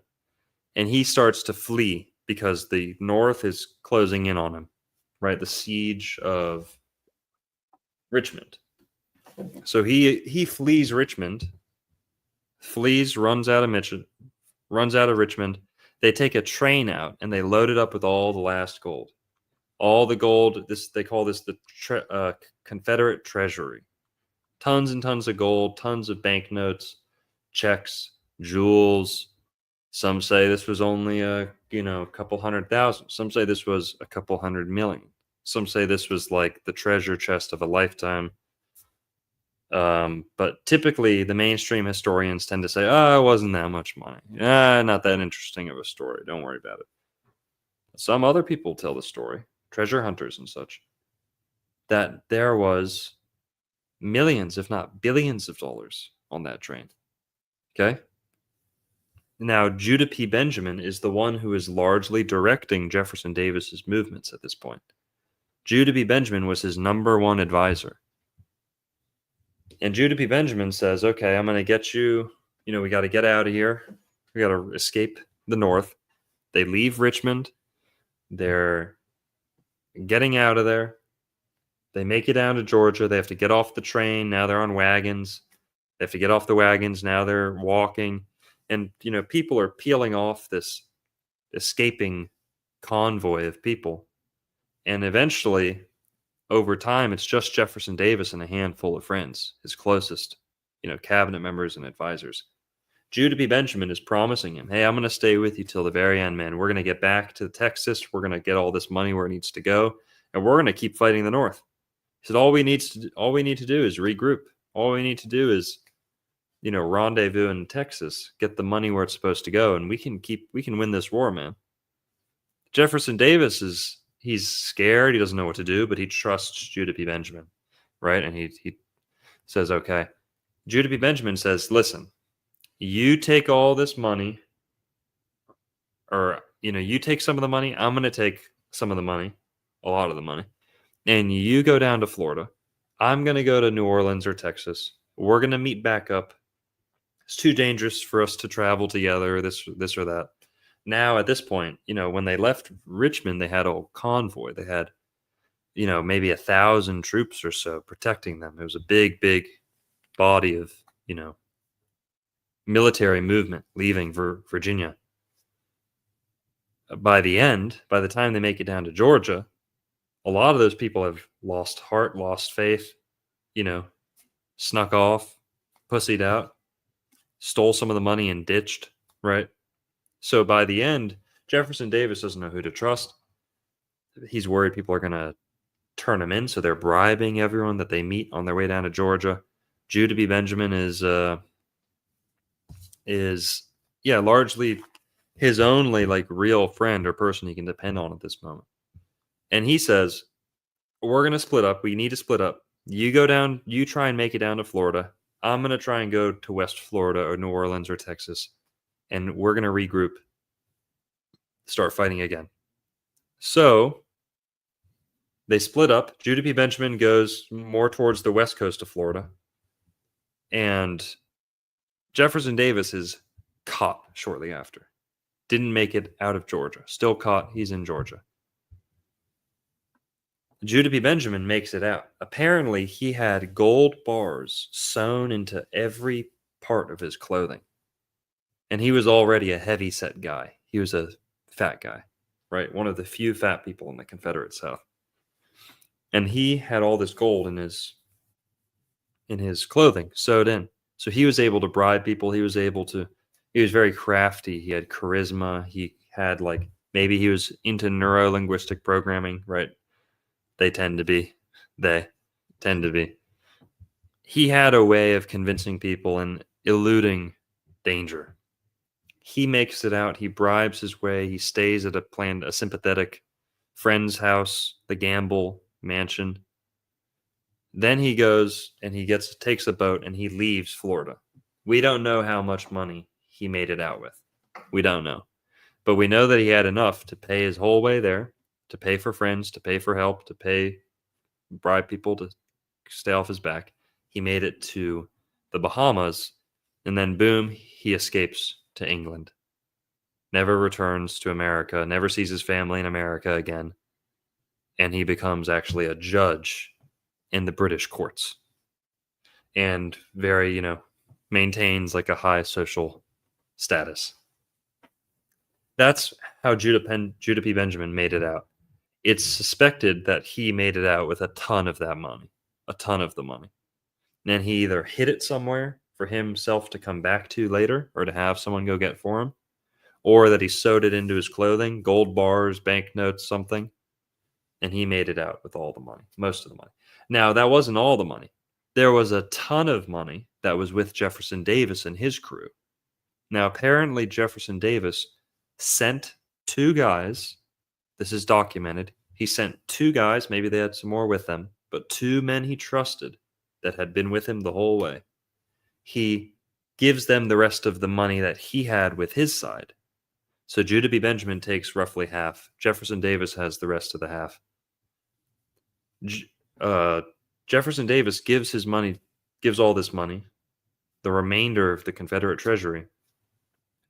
and he starts to flee because the North is closing in on him, right? The siege of Richmond. So he flees Richmond, runs out of Richmond. They take a train out and they load it up with all the last gold. All the gold, they call this the Confederate treasury. Tons and tons of gold, tons of banknotes, checks, jewels. Some say this was only a couple 100,000. Some say this was a couple 100 million. Some say this was like the treasure chest of a lifetime. But typically the mainstream historians tend to say, it wasn't that much money. Not that interesting of a story. Don't worry about it. Some other people tell the story, treasure hunters and such, that there was millions, if not billions of dollars on that train. Okay? Now, Judah P. Benjamin is the one who is largely directing Jefferson Davis's movements at this point. Judah P. Benjamin was his number one advisor. And Judah P. Benjamin says, okay, I'm going to get you, we got to get out of here. We got to escape the North. They leave Richmond. They're getting out of there. They make it down to Georgia. They have to get off the train. Now they're on wagons. They have to get off the wagons. Now they're walking. And, people are peeling off this escaping convoy of people. And eventually, over time, it's just Jefferson Davis and a handful of friends, his closest, cabinet members and advisors. Judah B. Benjamin is promising him, hey, I'm going to stay with you till the very end, man. We're going to get back to Texas. We're going to get all this money where it needs to go. And we're going to keep fighting the North. He said, all we need to do is regroup. All we need to do is, rendezvous in Texas, get the money where it's supposed to go, and we can win this war, man. Jefferson Davis he's scared. He doesn't know what to do, but he trusts Judah P. Benjamin, right? And he says, okay. Judah P. Benjamin says, listen, you take all this money, or, you take some of the money. I'm going to take some of the money, a lot of the money, and you go down to Florida. I'm going to go to New Orleans or Texas. We're going to meet back up. It's too dangerous for us to travel together, this or that. Now, at this point, when they left Richmond, they had a convoy. They had, maybe 1,000 troops or so protecting them. It was a big, big body of, military movement leaving Virginia. By the time they make it down to Georgia, a lot of those people have lost heart, lost faith, snuck off, pussied out, stole some of the money and ditched, right? So by the end, Jefferson Davis doesn't know who to trust. He's worried people are going to turn him in, so they're bribing everyone that they meet on their way down to Georgia. Judah B. Benjamin is largely his only real friend or person he can depend on at this moment. And he says, we're going to split up. We need to split up. You go down, you try and make it down to Florida. I'm going to try and go to West Florida or New Orleans or Texas. And we're going to regroup, start fighting again. So they split up. Judah P. Benjamin goes more towards the west coast of Florida. And Jefferson Davis is caught shortly after. Didn't make it out of Georgia. Still caught. He's in Georgia. Judah P. Benjamin makes it out. Apparently, he had gold bars sewn into every part of his clothing. And he was already a heavy-set guy. He was a fat guy, right? One of the few fat people in the Confederate South. And he had all this gold in his clothing sewed in. So he was able to bribe people. He was very crafty. He had charisma. He had Maybe he was into neuro-linguistic programming, right? They tend to be. He had a way of convincing people and eluding danger. He makes it out. He bribes his way. He stays at a sympathetic friend's house, the Gamble mansion. Then he goes and takes a boat and he leaves Florida. We don't know how much money he made it out with. We don't know. But we know that he had enough to pay his whole way there, to pay for friends, to pay for help, to bribe people to stay off his back. He made it to the Bahamas, and then boom, he escapes to England. Never returns to America, never sees his family in America again. And he becomes actually a judge in the British courts. And very, maintains like a high social status. That's how Judah P. Benjamin made it out. It's suspected that he made it out with a ton of that money, a ton of the money. And he either hid it somewhere for himself to come back to later or to have someone go get for him, or that he sewed it into his clothing, gold bars, banknotes, something, and he made it out with all the money, most of the money. Now, that wasn't all the money. There was a ton of money that was with Jefferson Davis and his crew. Now, apparently, Jefferson Davis sent 2 guys. This is documented. He sent 2 guys. Maybe they had some more with them, but 2 men he trusted that had been with him the whole way. He gives them the rest of the money that he had with his side. So Judah B. Benjamin takes roughly half. Jefferson Davis has the rest of the half. Jefferson Davis gives all this money, the remainder of the Confederate treasury,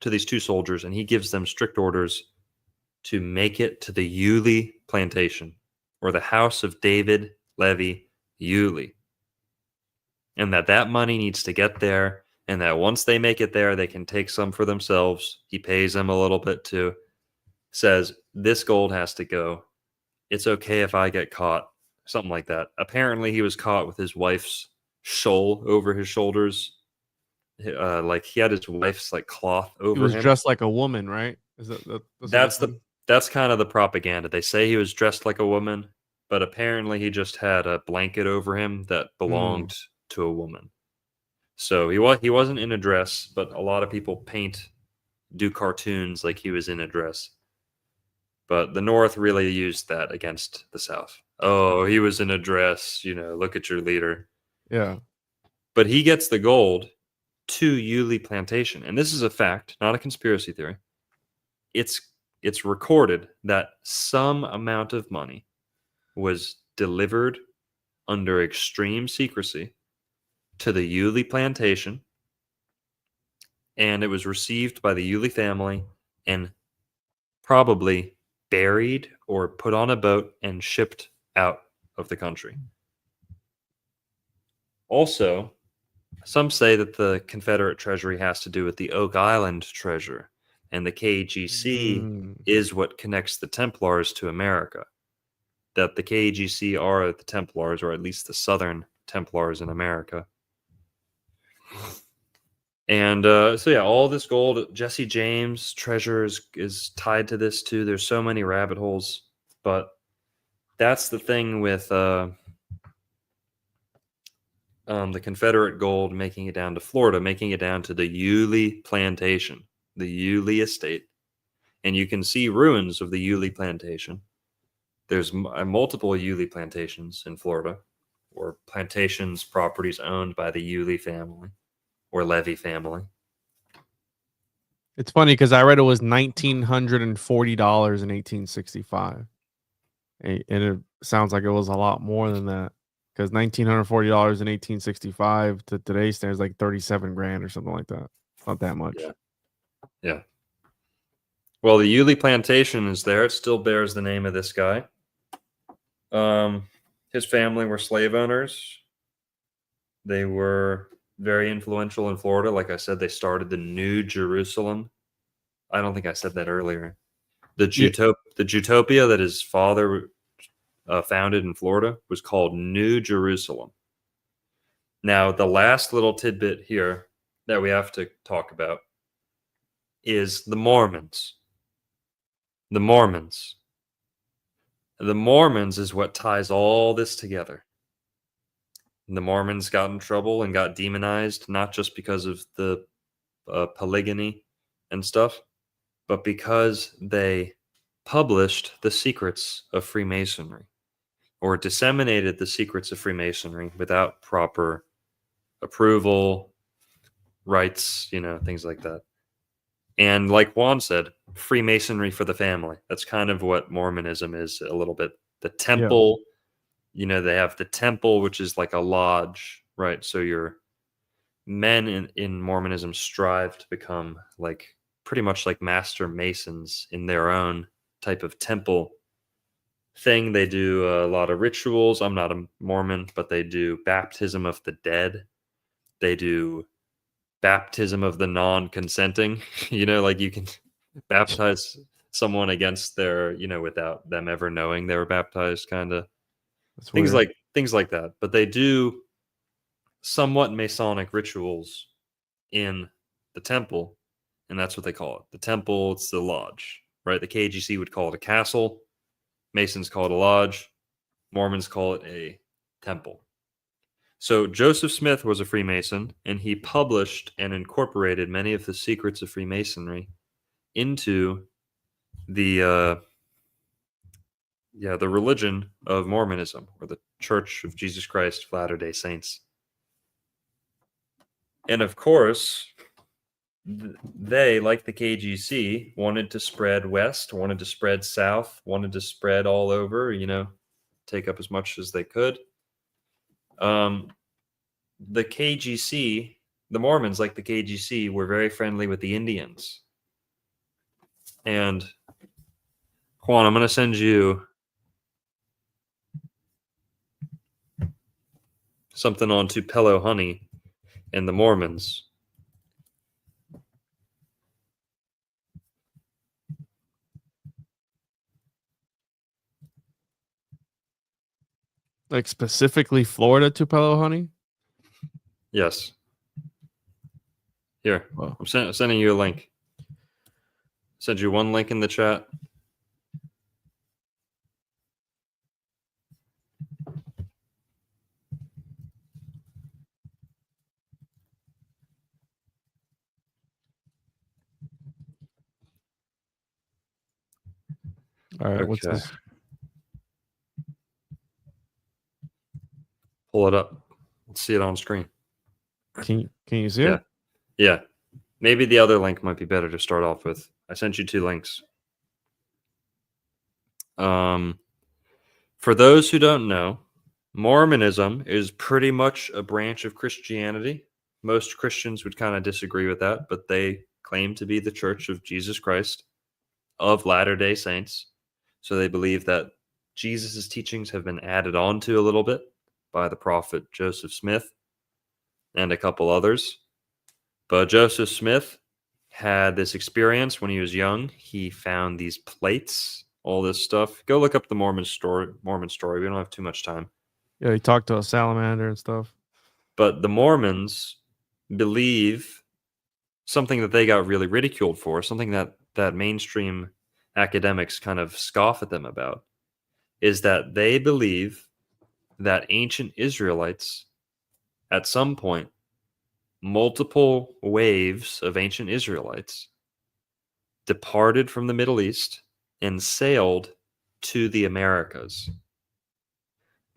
to these 2 soldiers, and he gives them strict orders to make it to the Ulee plantation, or the house of David Levy Ulee. And that money needs to get there, and that once they make it there, they can take some for themselves. He pays them a little bit too. Says, this gold has to go. It's okay if I get caught. Something like that. Apparently, he was caught with his wife's shawl over his shoulders. Like he had his wife's like cloth over him. He was dressed like a woman, right? That's kind of the propaganda. They say he was dressed like a woman, but apparently he just had a blanket over him that belonged to a woman. So he wasn't in a dress, but a lot of people do cartoons like he was in a dress. But the North really used that against the South. Oh, he was in a dress, look at your leader. Yeah. But he gets the gold to Ulee Plantation. And this is a fact, not a conspiracy theory. It's recorded that some amount of money was delivered under extreme secrecy to the Ulee Plantation, and it was received by the Ulee family and probably buried or put on a boat and shipped out of the country. Also, some say that the Confederate treasury has to do with the Oak Island treasure, and the KGC is what connects the Templars to America. That the KGC are the Templars, or at least the Southern Templars in America. And all this gold, Jesse James treasure is tied to this too. There's so many rabbit holes, but that's the thing with the Confederate gold making it down to Florida, making it down to the Ulee Plantation, the Ulee estate. And you can see ruins of the Ulee Plantation. There's multiple Ulee plantations in Florida, or plantations, properties owned by the Ulee family or Levy family. It's funny because I read it was $1,940 in 1865. And it sounds like it was a lot more than that, because $1,940 in 1865 to today's standards like 37 grand or something like that. Not that much. Yeah. Well, the Ulee Plantation is there. It still bears the name of this guy. His family were slave owners. They were very influential in Florida. Like I said, they started the New Jerusalem. I don't think I said that earlier. The Jutopia that his father founded in Florida was called New Jerusalem. Now, the last little tidbit here that we have to talk about is the Mormons. The Mormons. The Mormons is what ties all this together. The Mormons got in trouble and got demonized, not just because of the polygamy and stuff, but because they published the secrets of Freemasonry or disseminated the secrets of Freemasonry without proper approval, rights, things like that. And like Juan said, Freemasonry for the family. That's kind of what Mormonism is a little bit. The temple, they have the temple, which is like a lodge, right? So your men in Mormonism strive to become like pretty much like master masons in their own type of temple thing. They do a lot of rituals. I'm not a Mormon, but they do baptism of the dead. They do baptism of the non-consenting, like you can baptize someone against their, without them ever knowing they were baptized, kind of things like that. But they do somewhat Masonic rituals in the temple, and that's what they call it. The temple, it's the lodge, right? The KGC would call it a castle. Masons call it a lodge. Mormons call it a temple. So Joseph Smith was a Freemason, and he published and incorporated many of the secrets of Freemasonry into the religion of Mormonism, or the Church of Jesus Christ of Latter-day Saints. And of course, they, like the KGC, wanted to spread west, wanted to spread south, wanted to spread all over, take up as much as they could. The KGC, the Mormons, like the KGC, were very friendly with the Indians. And Juan, I'm going to send you something on Tupelo Honey and the Mormons. Like specifically Florida Tupelo honey? Yes. Here, Wow. I'm sending you a link. Send you one link in the chat. All right, what's Okay. this? Pull it up. Let's see it on screen. Can you see it? Yeah. Maybe the other link might be better to start off with. I sent you 2 links. For those who don't know, Mormonism is pretty much a branch of Christianity. Most Christians would kind of disagree with that, but they claim to be the Church of Jesus Christ of Latter-day Saints. So they believe that Jesus' teachings have been added on to a little bit by the prophet Joseph Smith and a couple others. But Joseph Smith had this experience when he was young. He found these plates, all this stuff. Go look up the Mormon story. We don't have too much time. Yeah, he talked to a salamander and stuff. But the Mormons believe something that they got really ridiculed for, something that mainstream academics kind of scoff at them about, is that they believe that ancient Israelites, at some point, multiple waves of ancient Israelites departed from the Middle East and sailed to the Americas.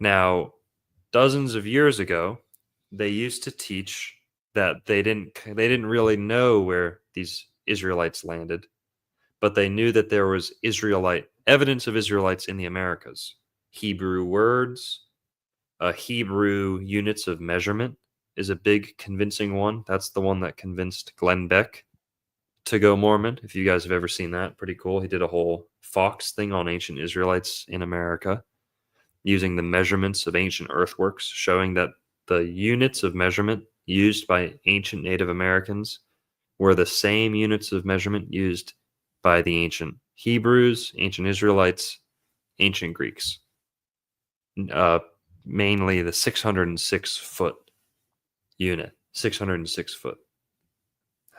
Now, dozens of years ago, they used to teach that they didn't really know where these Israelites landed, but they knew that there was evidence of Israelites in the Americas. Hebrew words, Hebrew units of measurement is a big convincing one. That's the one that convinced Glenn Beck to go Mormon. If you guys have ever seen that, pretty cool. He did a whole Fox thing on ancient Israelites in America using the measurements of ancient earthworks, showing that the units of measurement used by ancient Native Americans were the same units of measurement used by the ancient Hebrews, ancient Israelites, ancient Greeks. Mainly the 606-foot unit. 606 foot.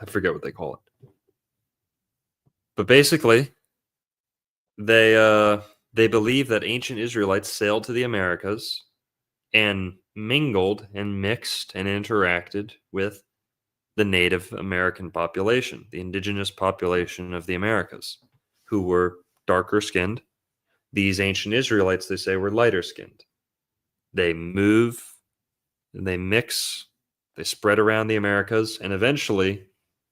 I forget what they call it. But basically, They believe that ancient Israelites sailed to the Americas and mingled and mixed and interacted with the Native American population, the indigenous population of the Americas, who were darker skinned. These ancient Israelites, they say, were lighter skinned. They move, they mix, they spread around the Americas, and eventually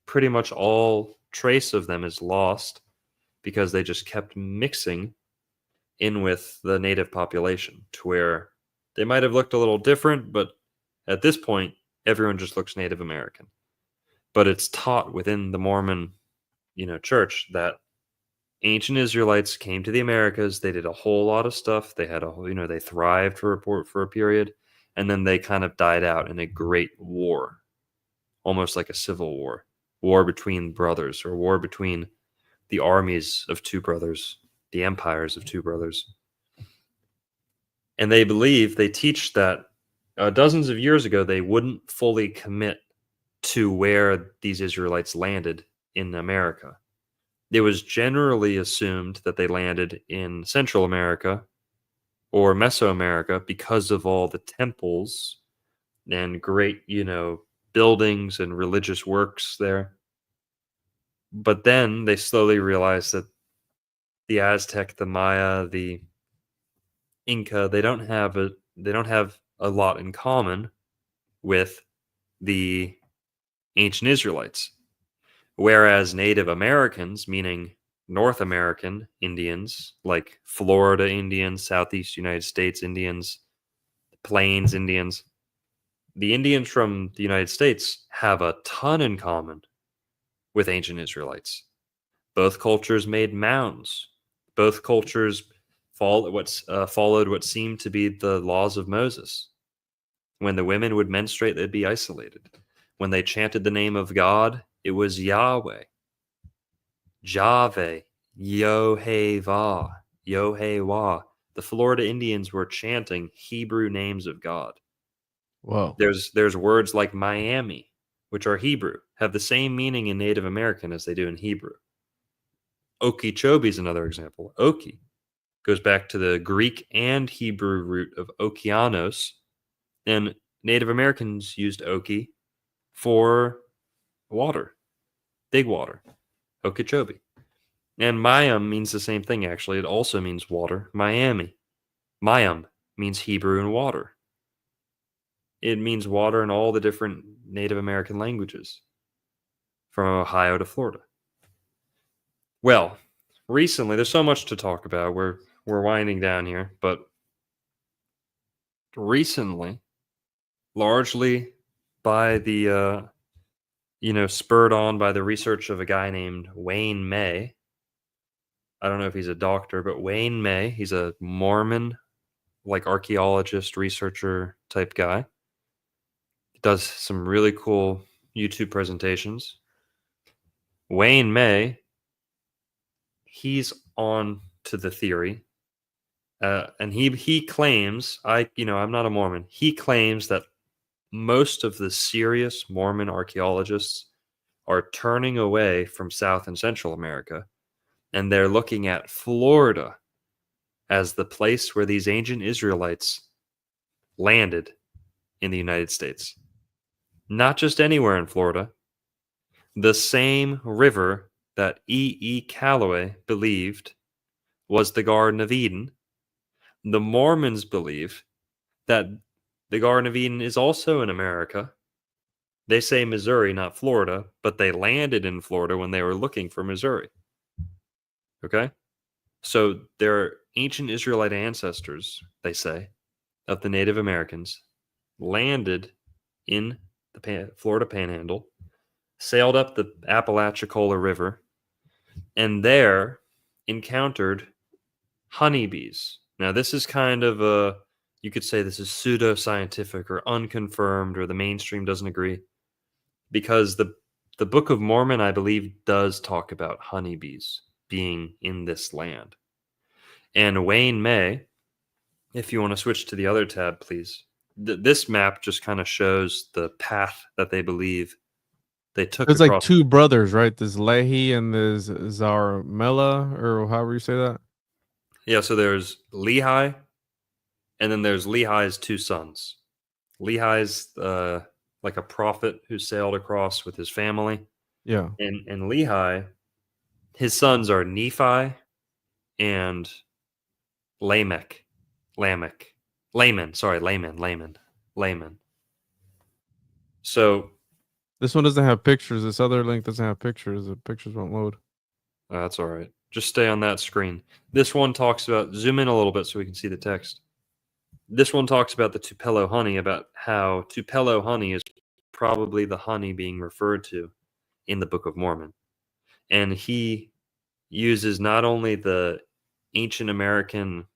pretty much all trace of them is lost because they just kept mixing in with the native population to where they might have looked a little different, but at this point, everyone just looks Native American. But it's taught within the Mormon, church that ancient Israelites came to the Americas. They did a whole lot of stuff. They had they thrived for a period, and then they kind of died out in a great war, almost like a civil war between brothers, or war between the armies of two brothers, the empires of two brothers. And they teach that dozens of years ago, they wouldn't fully commit to where these Israelites landed in America. It was generally assumed that they landed in Central America or Mesoamerica because of all the temples and great, buildings and religious works there. But then they slowly realized that the Aztec, the Maya, the Inca, they don't have a lot in common with the ancient Israelites. Whereas Native Americans, meaning North American Indians, like Florida Indians, Southeast United States Indians, Plains Indians, the Indians from the United States have a ton in common with ancient Israelites. Both cultures made mounds. Both cultures followed what seemed to be the laws of Moses. When the women would menstruate, they'd be isolated. When they chanted the name of God, it was Yahweh, Javeh, Yohevah, Yohewah. The Florida Indians were chanting Hebrew names of God. Whoa. There's words like Miami, which are Hebrew, have the same meaning in Native American as they do in Hebrew. Okeechobee is another example. Oki goes back to the Greek and Hebrew root of okeanos, and Native Americans used Oki for water, big water, Okeechobee. And Mayam means the same thing, actually. It also means water. Miami. Mayam means Hebrew and water. It means water in all the different Native American languages, from Ohio to Florida. Well, recently, there's so much to talk about. We're winding down here, but recently, largely by the spurred on by the research of a guy named Wayne May. I don't know if he's a doctor, but Wayne May, he's a Mormon, like archaeologist, researcher type guy. He does some really cool YouTube presentations. Wayne May, he's on to the theory, and he claims, I'm not a Mormon. He claims that most of the serious Mormon archaeologists are turning away from South and Central America, and they're looking at Florida as the place where these ancient Israelites landed in the United States. Not just anywhere in Florida. The same river that E. Callaway believed was the Garden of Eden. The Mormons believe that the Garden of Eden is also in America. They say Missouri, not Florida, but they landed in Florida when they were looking for Missouri. Okay? So their ancient Israelite ancestors, they say, of the Native Americans, landed in the Florida Panhandle, sailed up the Apalachicola River, and there encountered honeybees. Now, this is kind of you could say this is pseudo-scientific or unconfirmed, or the mainstream doesn't agree, because the Book of Mormon, I believe, does talk about honeybees being in this land. And Wayne May, if you want to switch to the other tab, please. This map just kind of shows the path that they believe they took. There's like two brothers, right? There's Lehi and there's Zarmela, or however you say that. Yeah, so there's Lehi, and then there's Lehi's two sons. Lehi's like a prophet who sailed across with his family. Yeah. And Lehi, his sons are Nephi and Lamech. Layman. Sorry, Layman. So This one doesn't have pictures. This other link doesn't have pictures. The pictures won't load. that's all right. Just stay on that screen. This one talks about, zoom in a little bit so we can see the text. This one talks about the Tupelo honey, about how Tupelo honey is probably the honey being referred to in the Book of Mormon. And he uses not only the ancient American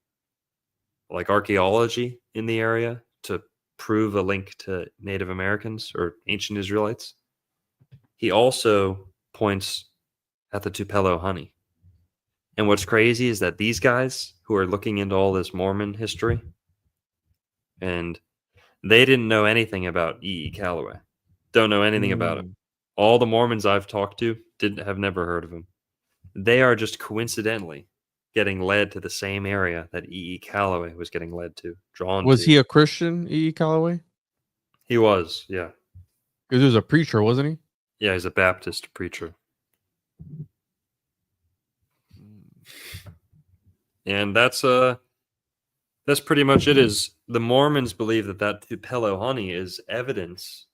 like archaeology in the area to prove a link to Native Americans or ancient Israelites, he also points at the Tupelo honey. And what's crazy is that these guys who are looking into all this Mormon history, and they didn't know anything about E.E. Callaway. Don't know anything about him. All the Mormons I've talked to have never heard of him. They are just coincidentally getting led to the same area that E.E. Callaway was getting led to, drawn Was to. he a Christian, E.E. Callaway? He was, yeah. Because he was a preacher, wasn't he? Yeah, he's a Baptist preacher. And that's pretty much it. Is the Mormons believe that Tupelo honey is evidence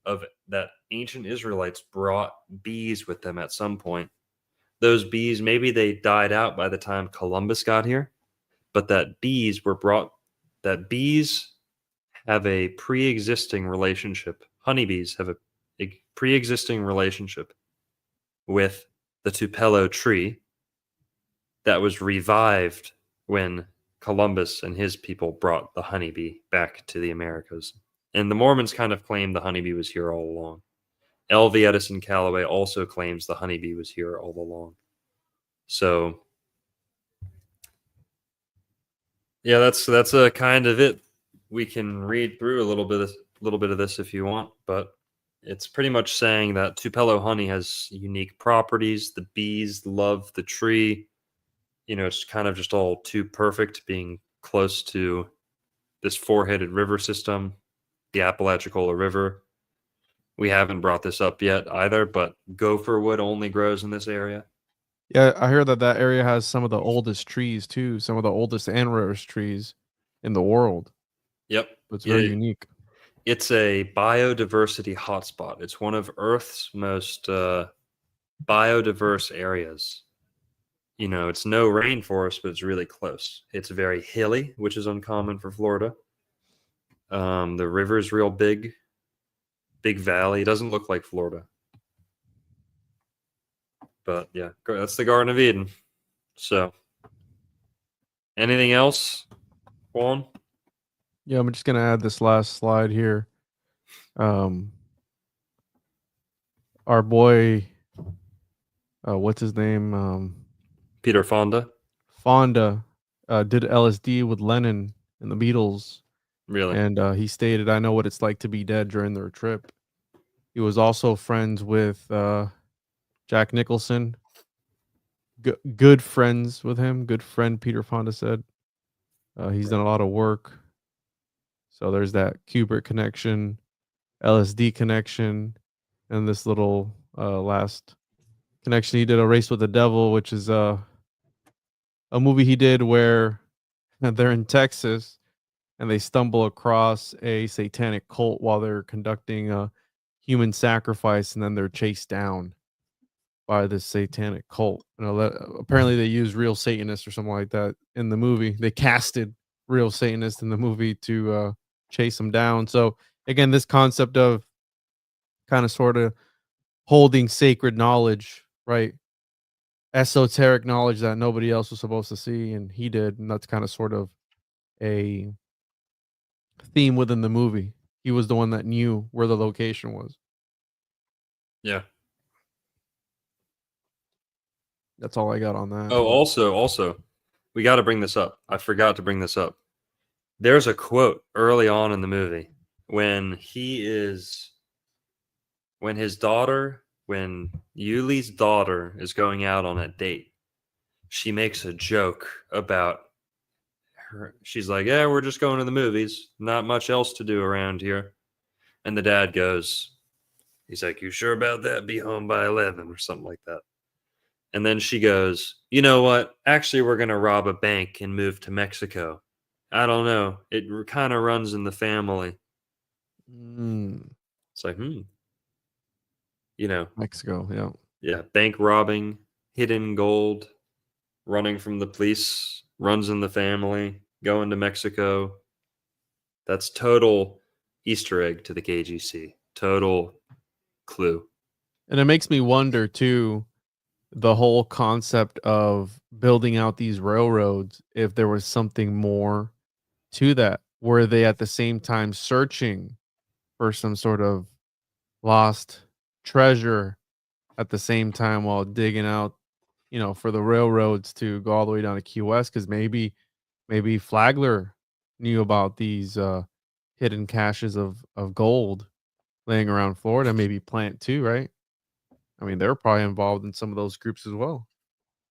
of that ancient Israelites brought bees with them at some point. Those bees, maybe they died out by the time Columbus got here, but that bees have a pre-existing relationship. Honeybees have a pre-existing relationship with the Tupelo tree that was revived when Columbus and his people brought the honeybee back to the Americas. And the Mormons kind of claim the honeybee was here all along. L.V. Edison Callaway also claims the honeybee was here all along. So, yeah, that's a kind of it. We can read through a little bit of this if you want, but it's pretty much saying that Tupelo honey has unique properties. The bees love the tree. You know, it's kind of just all too perfect, being close to this four-headed river system, the Apalachicola River. We haven't brought this up yet either, but gopher wood only grows in this area. Yeah, I heard that area has some of the oldest trees too, some of the oldest and rarest trees in the world. Yep. It's very unique. It's a biodiversity hotspot. It's one of Earth's most biodiverse areas. You know, it's no rainforest, but it's really close. It's very hilly, which is uncommon for Florida. The river is real big valley. It doesn't look like Florida. But yeah, that's the Garden of Eden. So, anything else, Juan? Yeah, I'm just gonna add this last slide here. Our boy, what's his name? Peter Fonda. Fonda did LSD with Lennon and the Beatles. Really? And he stated, "I know what it's like to be dead" during their trip. He was also friends with Jack Nicholson. Good friends with him. Good friend, Peter Fonda said. He's done a lot of work. So there's that Kubrick connection, LSD connection, and this little last connection. He did A Race with the Devil, which is a movie he did where they're in Texas and they stumble across a satanic cult while they're conducting a human sacrifice, and then they're chased down by this satanic cult. You know, apparently they used real Satanists or something like that in the movie. They casted real Satanists in the movie to chase them down. So again, this concept of kind of sort of holding sacred knowledge, right? Esoteric knowledge that nobody else was supposed to see, and he did, and that's kind of sort of a theme within the movie. He was the one that knew where the location was. Yeah. That's all I got on that. Oh, also, we got to bring this up. I forgot to bring this up. There's a quote early on in the movie when Ulee's daughter is going out on a date. she makes a joke about her. She's like, yeah, we're just going to the movies. Not much else to do around here. And the dad goes, he's like, you sure about that? Be home by 11 or something like that. And then she goes, you know what? Actually, we're going to rob a bank and move to Mexico. I don't know. It kind of runs in the family. It's like, you know, Mexico, yeah. yeah, bank robbing, hidden gold, running from the police, runs in the family, going to Mexico. That's total Easter egg to the KGC. Total clue. And it makes me wonder too, the whole concept of building out these railroads, if there was something more to that. Were they at the same time searching for some sort of lost treasure at the same time while digging out, for the railroads to go all the way down to Key West? Because maybe Flagler knew about these hidden caches of gold laying around Florida, maybe Plant too, right? I mean, they're probably involved in some of those groups as well.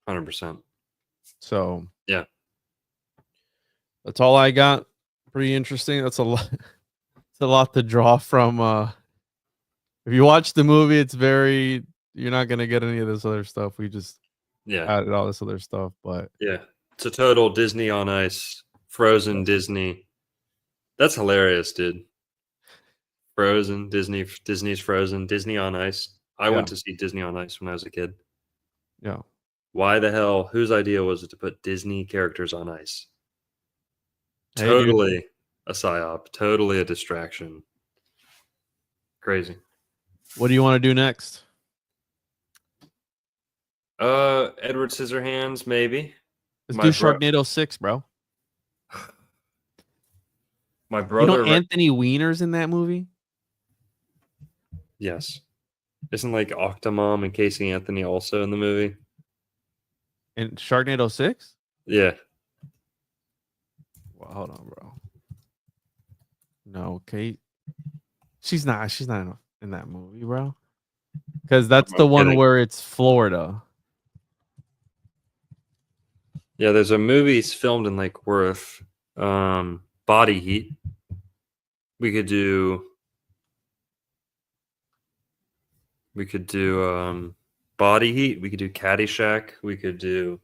100%. So yeah, that's all I got. Pretty interesting. That's a lot. It's a lot to draw from. If you watch the movie, you're not gonna get any of this other stuff. We just added all this other stuff, but yeah, it's a total Disney on Ice, Frozen Disney. That's hilarious, dude. Frozen, Disney's Frozen, Disney on Ice. I went to see Disney on Ice when I was a kid. Yeah. Why the hell? Whose idea was it to put Disney characters on ice? Hey, totally a psyop. Totally a distraction. Crazy. What do you want to do next? Edward Scissorhands, maybe. Let's do Sharknado 6, bro. My brother. Anthony Weiner's in that movie? Yes. Isn't like Octomom and Casey Anthony also in the movie? In Sharknado 6? Yeah. Well, hold on, bro. No, Kate. She's not in that movie, bro. Because that's the one where it's Florida. Yeah, there's a movie filmed in Lake Worth. Body Heat. We could do Body Heat. We could do Caddyshack. We could do.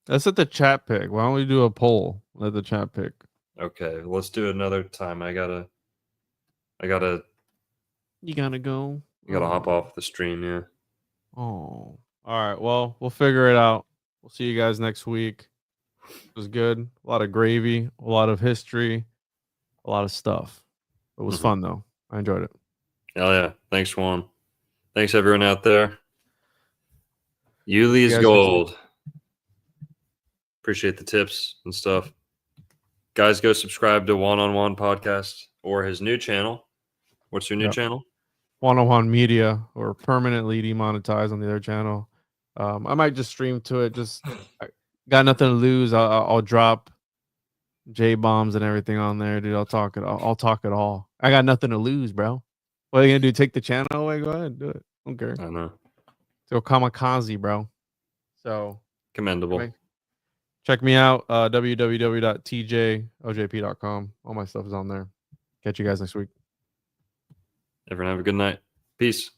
Let's let the chat pick. Why don't we do a poll? Let the chat pick. Okay, let's do it another time. You gotta go. You gotta hop off the stream, yeah. Oh. All right. Well, we'll figure it out. We'll see you guys next week. It was good. A lot of gravy, a lot of history, a lot of stuff. It was fun though. I enjoyed it. Hell yeah. Thanks, Juan. Thanks everyone out there. Ulee's gold. Appreciate the tips and stuff. Guys, go subscribe to One-on-One Podcast or his new channel. What's your new channel? One-on-One Media, or permanently demonetized on the other channel. I might just stream to it. Just got nothing to lose. I'll drop J bombs and everything on there, dude. I'll talk it all. I got nothing to lose, bro. What are you gonna do? Take the channel away? Go ahead, do it. I don't care. I know. So kamikaze, bro. So commendable. Check me out. www.tjojp.com. All my stuff is on there. Catch you guys next week. Everyone have a good night. Peace.